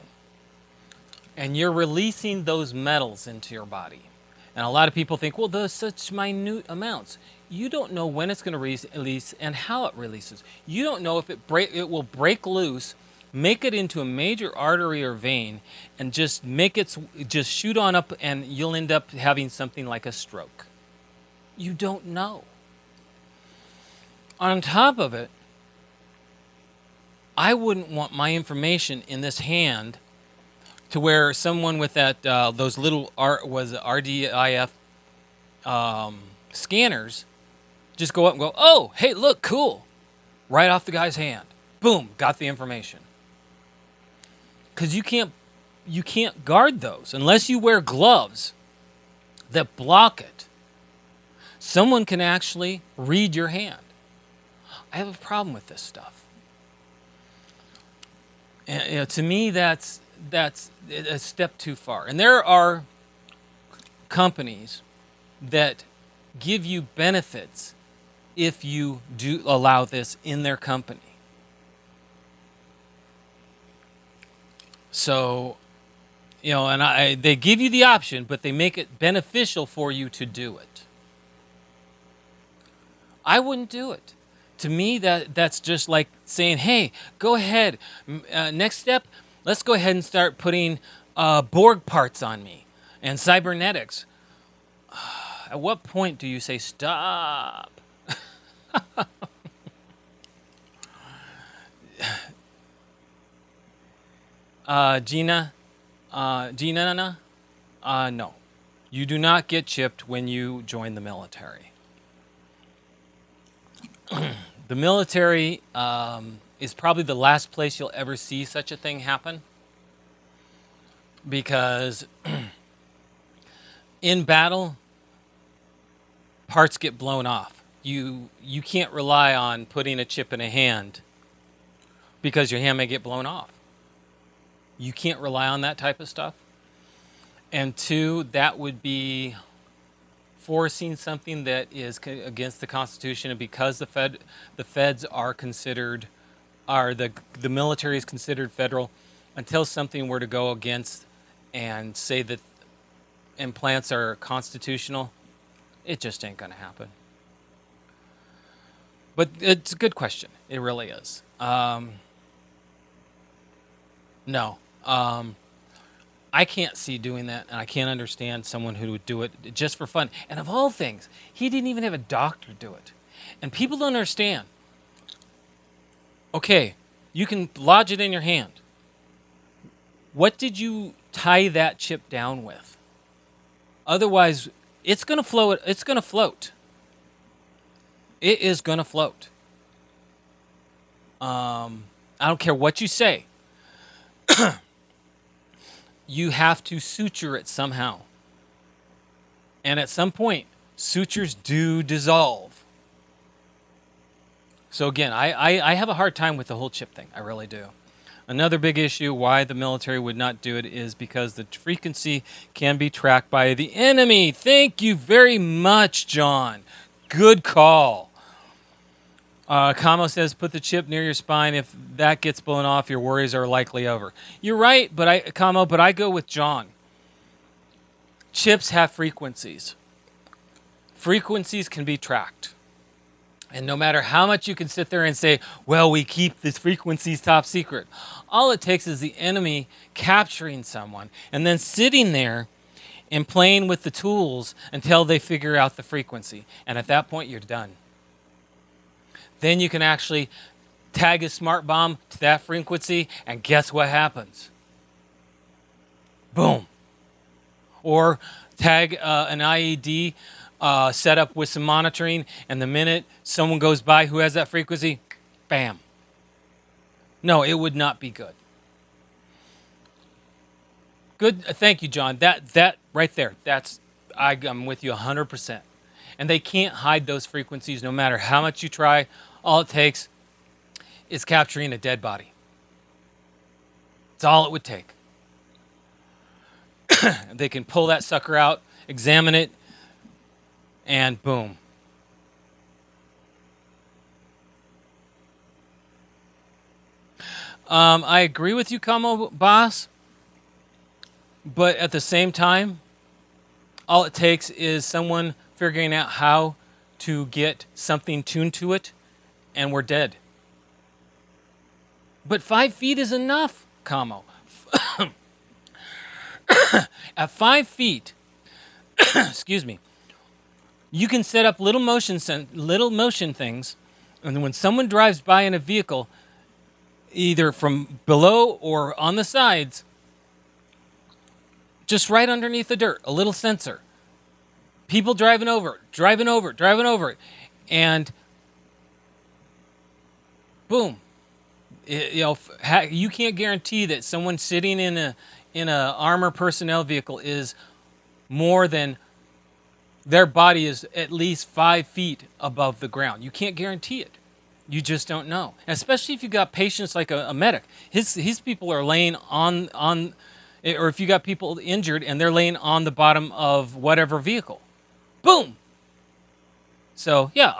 and you're releasing those metals into your body. And a lot of people think, well, those such minute amounts. You don't know when it's going to release and how it releases. You don't know if it will break loose, make it into a major artery or vein, and just shoot on up, and you'll end up having something like a stroke. You don't know. On top of it, I wouldn't want my information in this hand to where someone with that those little RDIF scanners just go up and go, oh, hey, look, cool. Right off the guy's hand. Boom, got the information. Because you can't guard those unless you wear gloves that block it. Someone can actually read your hand. I have a problem with this stuff. And to me, that's a step too far. And there are companies that give you benefits if you do allow this in their company. So, and they give you the option, but they make it beneficial for you to do it. I wouldn't do it. To me, that's just like saying, hey, go ahead. Next step, let's go ahead and start putting Borg parts on me and cybernetics. At what point do you say stop? Gina, no. You do not get chipped when you join the military. The military is probably the last place you'll ever see such a thing happen, because in battle, parts get blown off. You can't rely on putting a chip in a hand because your hand may get blown off. You can't rely on that type of stuff. And 2, that would be forcing something that is against the Constitution, and because the feds are considered, the military is considered federal, until something were to go against and say that implants are constitutional, it just ain't going to happen. But it's a good question. It really is. No. I can't see doing that, and I can't understand someone who would do it just for fun. And of all things, he didn't even have a doctor do it. And people don't understand. Okay, you can lodge it in your hand. What did you tie that chip down with. Otherwise, it's going to float. It's going to float. It is going to float. I don't care what you say. You have to suture it somehow. And at some point, sutures do dissolve. So again, I have a hard time with the whole chip thing. I really do. Another big issue why the military would not do it is because the frequency can be tracked by the enemy. Thank you very much, John. Good call. Kamo says, put the chip near your spine. If that gets blown off, your worries are likely over. You're right, but I go with John. Chips have frequencies. Frequencies can be tracked. And no matter how much you can sit there and say, well, we keep these frequencies top secret. All it takes is the enemy capturing someone and then sitting there and playing with the tools until they figure out the frequency. And at that point, you're done. Then you can actually tag a smart bomb to that frequency, and guess what happens? Boom. Or tag an IED set up with some monitoring, and the minute someone goes by who has that frequency, bam. No, it would not be good. Good. Thank you, John. That right there, I'm with you 100%. And they can't hide those frequencies no matter how much you try. All it takes is capturing a dead body. That's all it would take. They can pull that sucker out, examine it, and boom. I agree with you, Kamo Boss. But at the same time, all it takes is someone figuring out how to get something tuned to it, and we're dead. But 5 feet is enough, Kamo. At 5 feet, excuse me, you can set up little motion things, and when someone drives by in a vehicle, either from below or on the sides, just right underneath the dirt, a little sensor. People driving over it, and boom. You can't guarantee that someone sitting in a armor personnel vehicle is more than their body is at least 5 feet above the ground. You can't guarantee it. You just don't know. And especially if you got patients like a medic. His people are laying on, or if you got people injured and they're laying on the bottom of whatever vehicle. Boom. So yeah,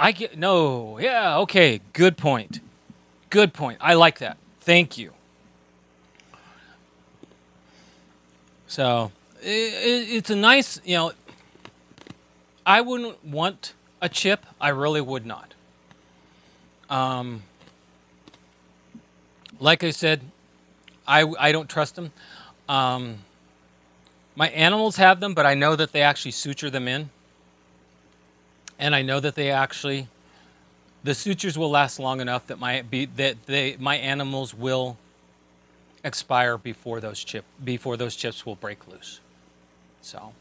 okay, good point. Good point. I like that. Thank you. So it's a nice, I wouldn't want a chip. I really would not. Like I said, I don't trust them. My animals have them, but I know that they actually suture them in. And I know that the sutures will last long enough that my animals will expire before those chips will break loose. So,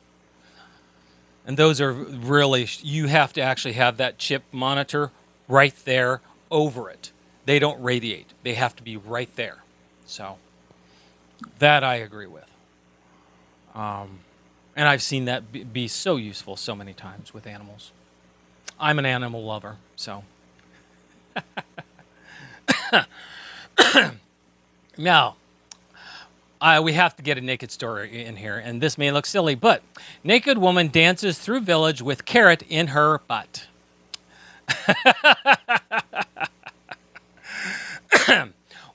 and those are really, you have to actually have that chip monitor right there over it. They don't radiate. They have to be right there. So that I agree with. And I've seen that be so useful so many times with animals. I'm an animal lover, so. Now, we have to get a naked story in here, and this may look silly, but naked woman dances through village with carrot in her butt.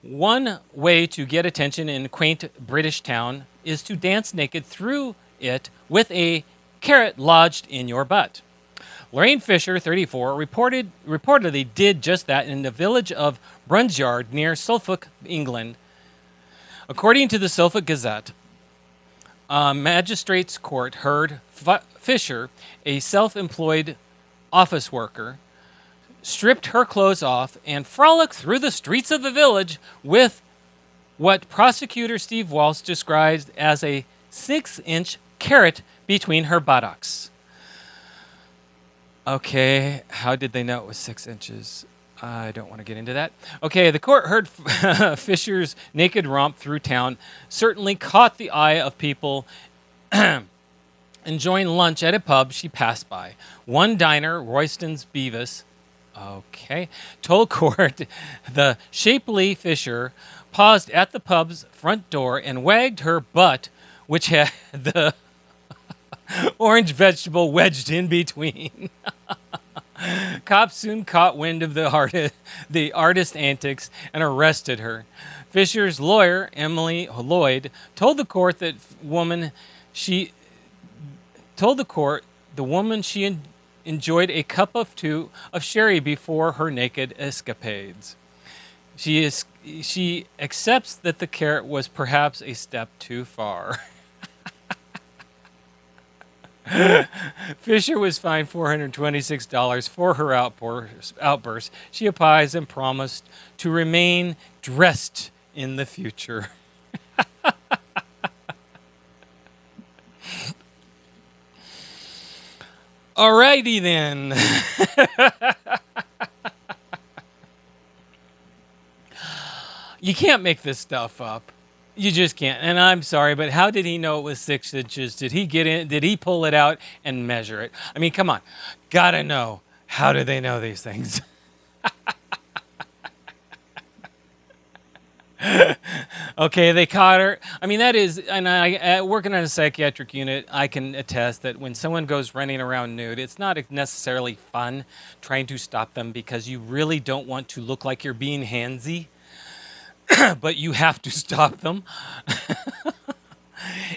One way to get attention in quaint British town is to dance naked through it with a carrot lodged in your butt. Lorraine Fisher, 34, reportedly did just that in the village of Brunsyard near Suffolk, England. According to the Suffolk Gazette, a magistrate's court heard Fisher, a self-employed office worker, stripped her clothes off and frolicked through the streets of the village with what prosecutor Steve Walsh describes as a 6-inch carrot between her buttocks. Okay, how did they know it was 6 inches? I don't want to get into that. Okay, the court heard Fisher's naked romp through town, certainly caught the eye of people enjoying lunch at a pub she passed by. One diner, Royston's Beavis, told court the shapely Fisher paused at the pub's front door and wagged her butt, which had the orange vegetable wedged in between. Cops soon caught wind of the artist's antics and arrested her. Fisher's lawyer, Emily Lloyd, told the court the woman she enjoyed a cup of two of sherry before her naked escapades. She accepts that the carrot was perhaps a step too far. Fisher was fined $426 for her outburst. She apologized and promised to remain dressed in the future. Alrighty then. You can't make this stuff up. You just can't. And I'm sorry, but how did he know it was 6 inches? Did he get in? Did he pull it out and measure it? I mean, come on. Gotta know. How do they know these things? Okay, they caught her. I mean, that is, and working on a psychiatric unit, I can attest that when someone goes running around nude, it's not necessarily fun trying to stop them because you really don't want to look like you're being handsy. But you have to stop them.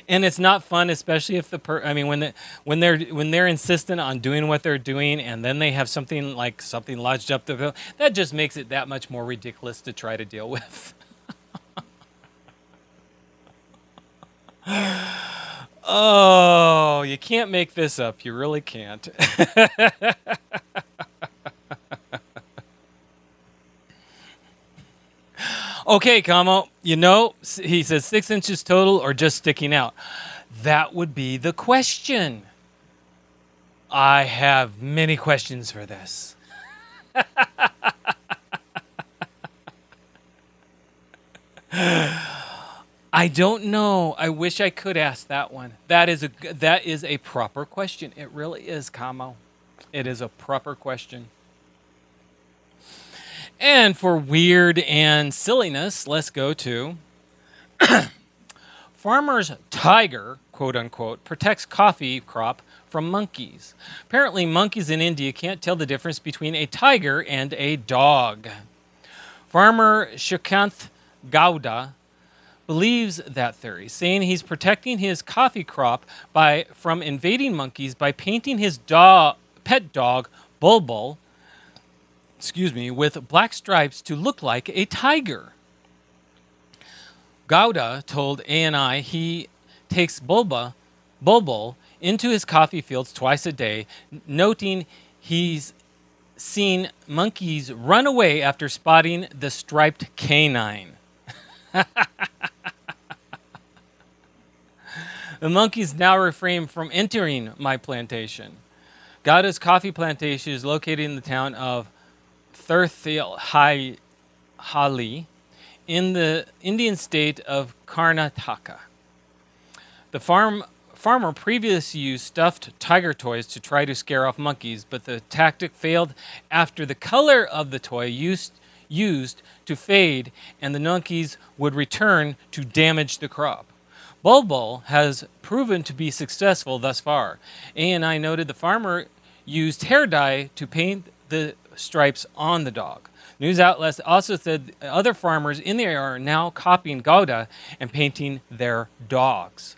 And it's not fun, especially if when they're insistent on doing what they're doing, and then they have something lodged up the bill. That just makes it that much more ridiculous to try to deal with. Oh, you can't make this up. You really can't. Okay, Kamo, he says 6 inches total or just sticking out. That would be the question. I have many questions for this. I don't know. I wish I could ask that one. That is a proper question. It really is, Kamo. It is a proper question. And for weird and silliness, let's go to farmer's tiger, quote unquote, protects coffee crop from monkeys. Apparently, monkeys in India can't tell the difference between a tiger and a dog. Farmer Shukanth Gowda believes that theory, saying he's protecting his coffee crop from invading monkeys by painting his pet dog, Bulbul, with black stripes to look like a tiger. Gowda told ANI he takes Bulbul into his coffee fields twice a day, noting he's seen monkeys run away after spotting the striped canine. The monkeys now refrain from entering my plantation. Gowda's coffee plantation is located in the town of Thirthilhali in the Indian state of Karnataka. The farmer previously used stuffed tiger toys to try to scare off monkeys, but the tactic failed after the color of the toy used to fade and the monkeys would return to damage the crop. Bulbul has proven to be successful thus far. ANI noted the farmer used hair dye to paint the stripes on the dog. News outlets also said other farmers in the area are now copying Gowda and painting their dogs.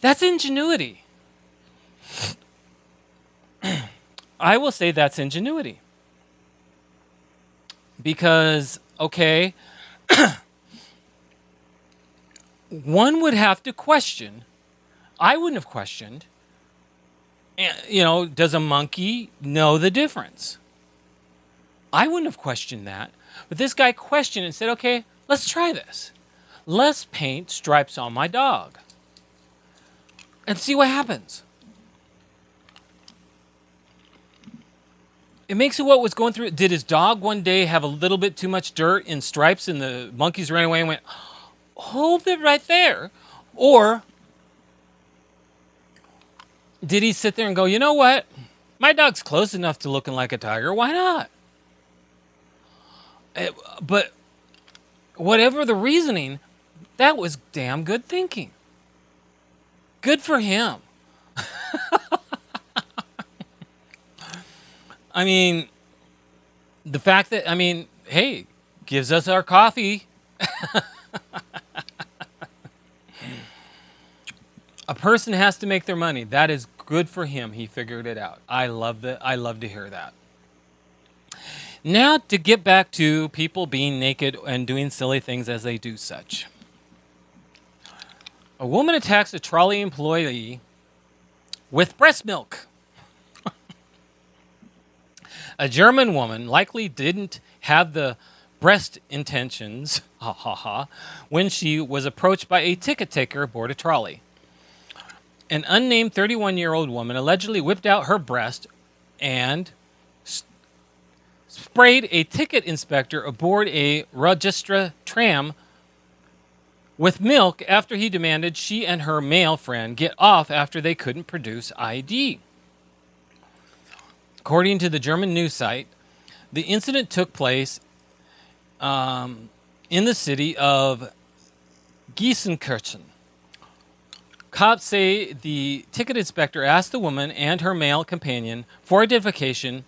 That's ingenuity. I will say that's ingenuity. Because, okay, one would have to question. I wouldn't have questioned. Does a monkey know the difference? I wouldn't have questioned that. But this guy questioned and said, okay, let's try this. Let's paint stripes on my dog and see what happens. It makes it what was going through. Did his dog one day have a little bit too much dirt and stripes and the monkeys ran away and went, hold it right there? Or did he sit there and go, you know what? My dog's close enough to looking like a tiger. Why not? But whatever the reasoning, that was damn good thinking. Good for him. I mean, the fact that, I mean, hey, gives us our coffee. A person has to make their money. That is good for him. He figured it out. I love to hear that. Now to get back to people being naked and doing silly things as they do such. A woman attacks a trolley employee with breast milk. A German woman likely didn't have the breast intentions, when she was approached by a ticket taker aboard a trolley. An unnamed 31-year-old woman allegedly whipped out her breast and sprayed a ticket inspector aboard a Registra tram with milk after he demanded she and her male friend get off after they couldn't produce ID. According to the German news site, the incident took place in the city of Gießenkirchen. Cops say the ticket inspector asked the woman and her male companion for identification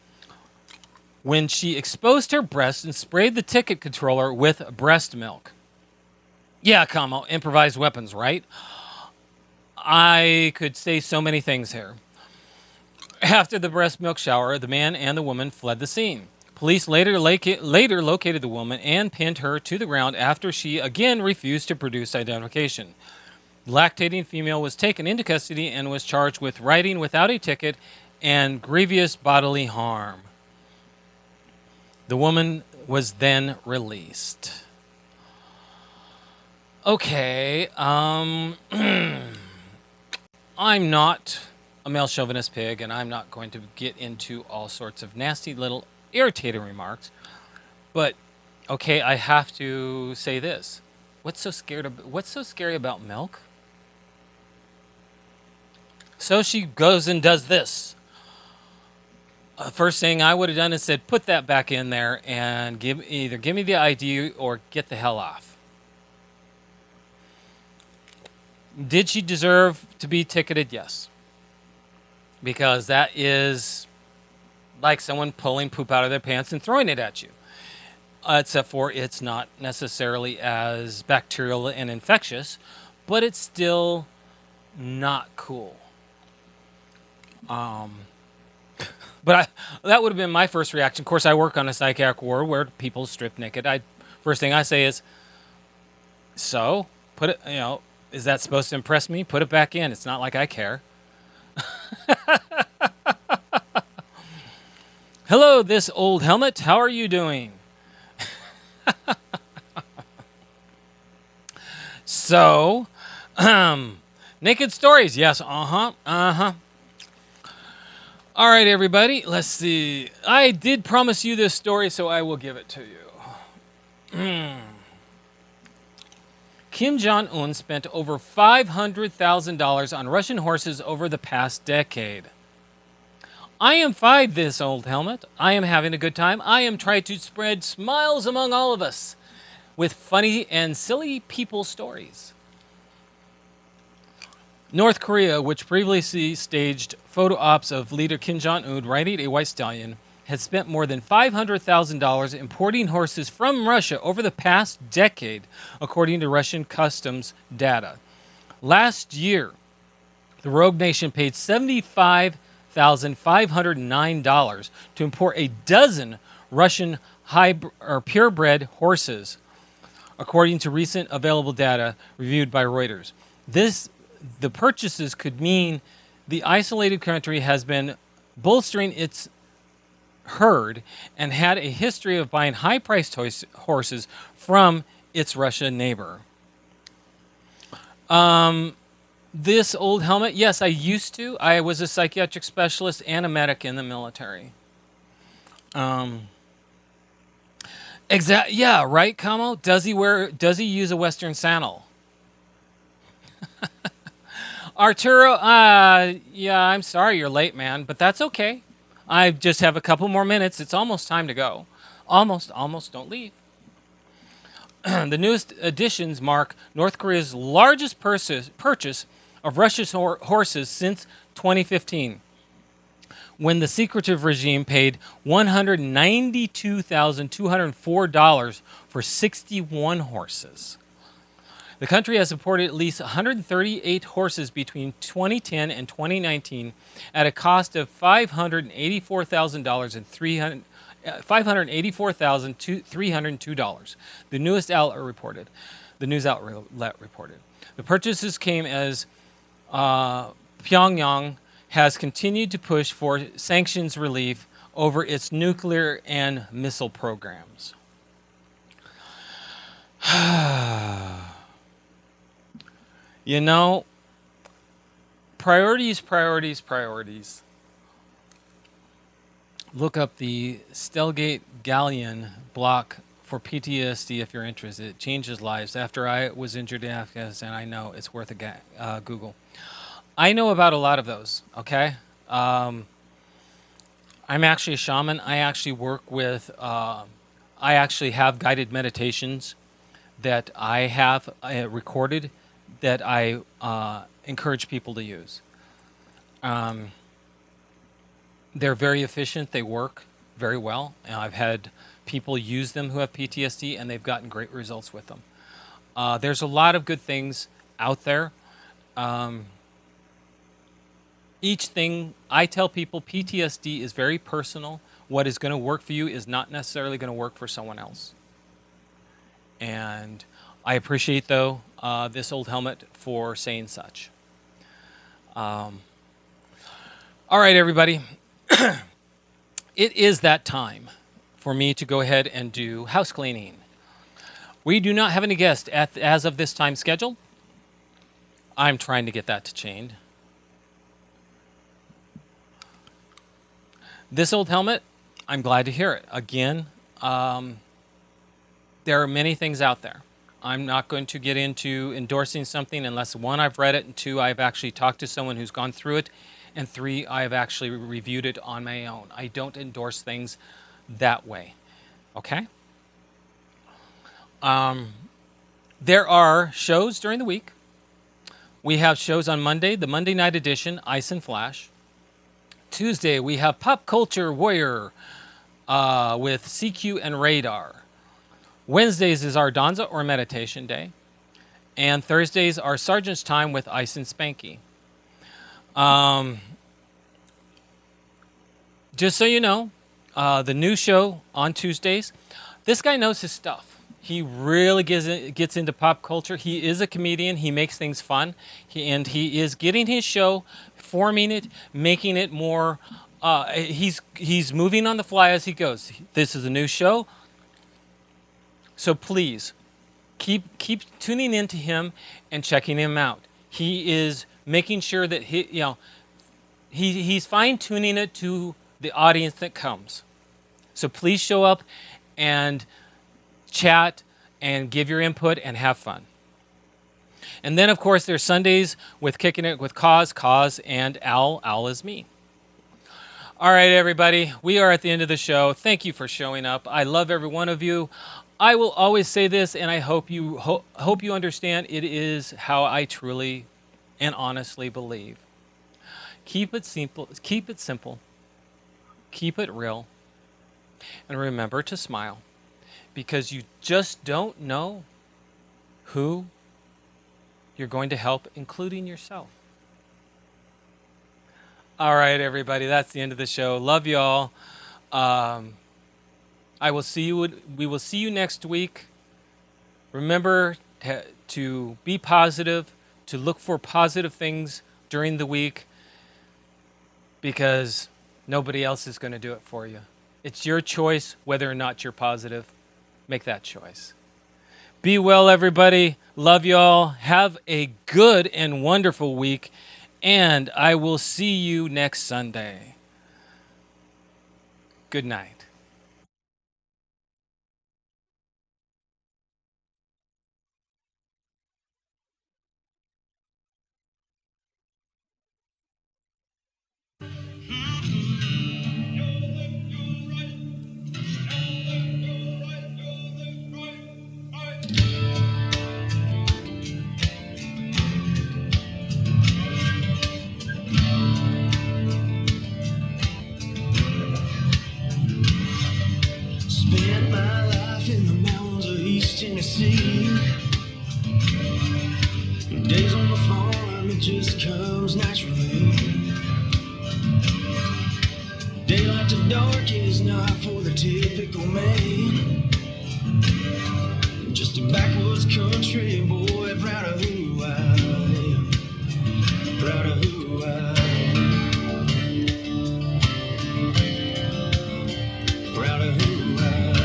when she exposed her breast and sprayed the ticket controller with breast milk. Yeah, comma, improvised weapons, right? I could say so many things here. After the breast milk shower, the man and the woman fled the scene. Police later located the woman and pinned her to the ground after she again refused to produce identification. The lactating female was taken into custody and was charged with riding without a ticket and grievous bodily harm. The woman was then released. Okay, I'm not a male chauvinist pig, and I'm not going to get into all sorts of nasty little irritating remarks. But okay, I have to say this: what's so scary about milk? So she goes and does this. First thing I would have done is said, put that back in there and either give me the ID or get the hell off. Did she deserve to be ticketed? Yes. Because that is like someone pulling poop out of their pants and throwing it at you. Except for it's not necessarily as bacterial and infectious, but it's still not cool. But that would have been my first reaction. Of course, I work on a psychiatric ward where people strip naked. First thing I say is, so, put it, is that supposed to impress me? Put it back in. It's not like I care. Hello, this old helmet. How are you doing? So, naked stories. Yes, All right, everybody. Let's see. I did promise you this story, so I will give it to you. Kim Jong-un spent over $500,000 on Russian horses over the past decade. I am fine, this old helmet. I am having a good time. I am trying to spread smiles among all of us with funny and silly people stories. North Korea, which previously staged photo ops of leader Kim Jong-un riding a white stallion, has spent more than $500,000 importing horses from Russia over the past decade, according to Russian customs data. Last year, the rogue nation paid $75,509 to import a dozen Russian purebred horses, according to recent available data reviewed by Reuters. The purchases could mean the isolated country has been bolstering its herd and had a history of buying high-priced horses from its Russian neighbor. This old helmet, yes, I used to. I was a psychiatric specialist and a medic in the military. Yeah, right, Kamo? Does he use a Western sandal? Arturo, yeah, I'm sorry you're late, man, but that's okay. I just have a couple more minutes. It's almost time to go. Almost, don't leave. The newest additions mark North Korea's largest purchase of Russia's horses since 2015, when the secretive regime paid $192,204 for 61 horses. The country has imported at least 138 horses between 2010 and 2019 at a cost of $584,000 and $584,302. The news outlet reported. The purchases came as Pyongyang has continued to push for sanctions relief over its nuclear and missile programs. You know, priorities. Look up the Stellgate Galleon block for PTSD if you're interested. It changes lives. After I was injured in Afghanistan, I know it's worth a Google. I know about a lot of those, okay? I'm actually a shaman. I actually work with, I actually have guided meditations that I have recorded that I encourage people to use. They're very efficient. They work very well. And I've had people use them who have PTSD, and they've gotten great results with them. There's a lot of good things out there. Each thing, I tell people, PTSD is very personal. What is going to work for you is not necessarily going to work for someone else. And I appreciate, though, this old helmet for saying such. All right, everybody. It is that time for me to go ahead and do house cleaning. We do not have any guests as of this time scheduled. I'm trying to get that to change. This old helmet, I'm glad to hear it. Again, there are many things out there. I'm not going to get into endorsing something unless, one, I've read it, and two, I've actually talked to someone who's gone through it, and three, I've actually reviewed it on my own. I don't endorse things that way. Okay? There are shows during the week. We have shows on Monday, the Monday night edition, Ice and Flash. Tuesday, we have Pop Culture Warrior with CQ and Radar. Wednesdays is our Danza or Meditation Day. And Thursdays are Sergeant's Time with Ice and Spanky. Just so you know, the new show on Tuesdays, this guy knows his stuff. He really gets into pop culture. He is a comedian. He makes things fun. He is getting his show, forming it, making it more... he's moving on the fly as he goes. This is a new show. So please, keep tuning into him and checking him out. He is making sure that he's fine-tuning it to the audience that comes. So please show up and chat and give your input and have fun. And then, of course, there's Sundays with Kicking It with Koz and Owl. Owl is me. All right, everybody, we are at the end of the show. Thank you for showing up. I love every one of you. I will always say this, and I hope you hope you understand. It is how I truly and honestly believe. Keep it simple. Keep it simple. Keep it real. And remember to smile, because you just don't know who you're going to help, including yourself. All right, everybody, that's the end of the show. Love you all. We will see you next week. Remember to be positive, to look for positive things during the week, because nobody else is going to do it for you. It's your choice whether or not you're positive. Make that choice. Be well, everybody. Love y'all. Have a good and wonderful week. And I will see you next Sunday. Good night. Spent my life in the mountains of East Tennessee. Days on the farm, it just comes naturally. Daylight to dark is not for the typical man. Just a backwoods country boy, proud of who I am. Proud of who I am. Proud of who I am.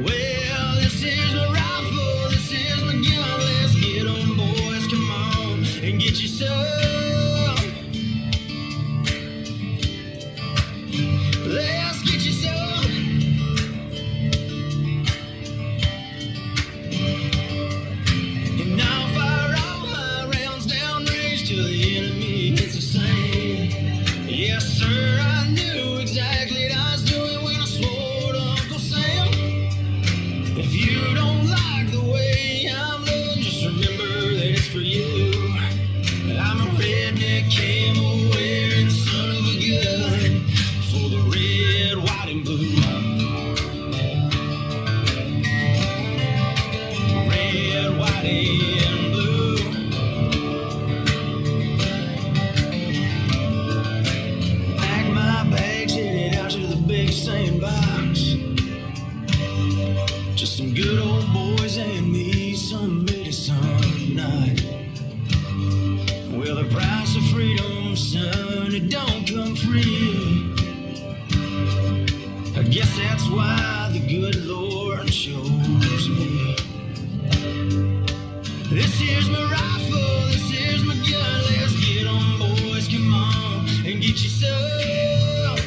Well, this is my rifle, this is my gun. Let's get 'em, boys, come on and get you some. Let's get you some. And I'll fire all my rounds downrange till the enemy hits the sand. Yes, sir, I knew exactly what I was doing when I swore to Uncle Sam. If you don't like the way I'm living, just remember that it's for you. I'm a redneck camel wearing son of a gun for the red, white, and blue. Red, white, and blue. Pack my bags, headed out to the big sandbox. Just some good old boys and me, some medicine night. Well, the price of freedom, son, it don't come free. I guess that's why the good Lord chose me. This here's my rifle, this here's my gun. Let's get 'em, boys, come on and get you some.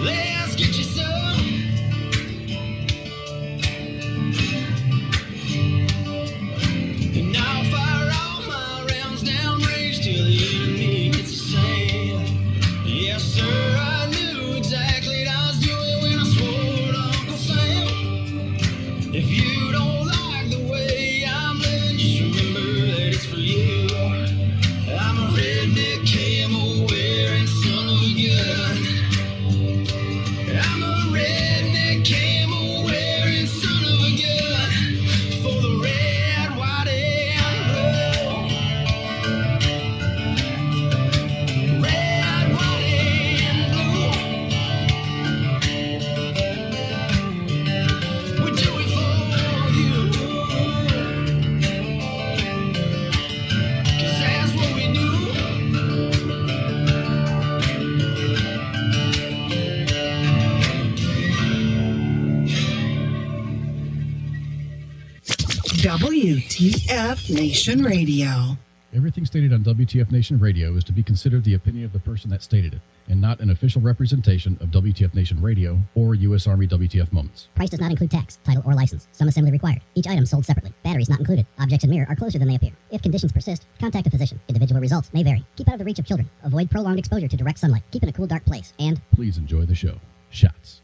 Let's get you some. And I'll fire all my rounds downrange till the enemy hits the sand. Yes, sir, I knew exactly what I was doing when I swore to Uncle Sam. If you don't like the way I'm living, just remember that it's for you. I'm a redneck camel wearing son of a gun. I'm a redneck camel wearing son of a gun for the red, white, and blue. Red, white, and blue. We do it for you. 'Cause that's what we do. WTF Nation Radio. Everything stated on WTF Nation Radio is to be considered the opinion of the person that stated it, and not an official representation of WTF Nation Radio or U.S. Army WTF Moments. Price does not include tax, title, or license. Some assembly required. Each item sold separately. Batteries not included. Objects in mirror are closer than they appear. If conditions persist, contact a physician. Individual results may vary. Keep out of the reach of children. Avoid prolonged exposure to direct sunlight. Keep in a cool, dark place. And Please enjoy the show. Shots.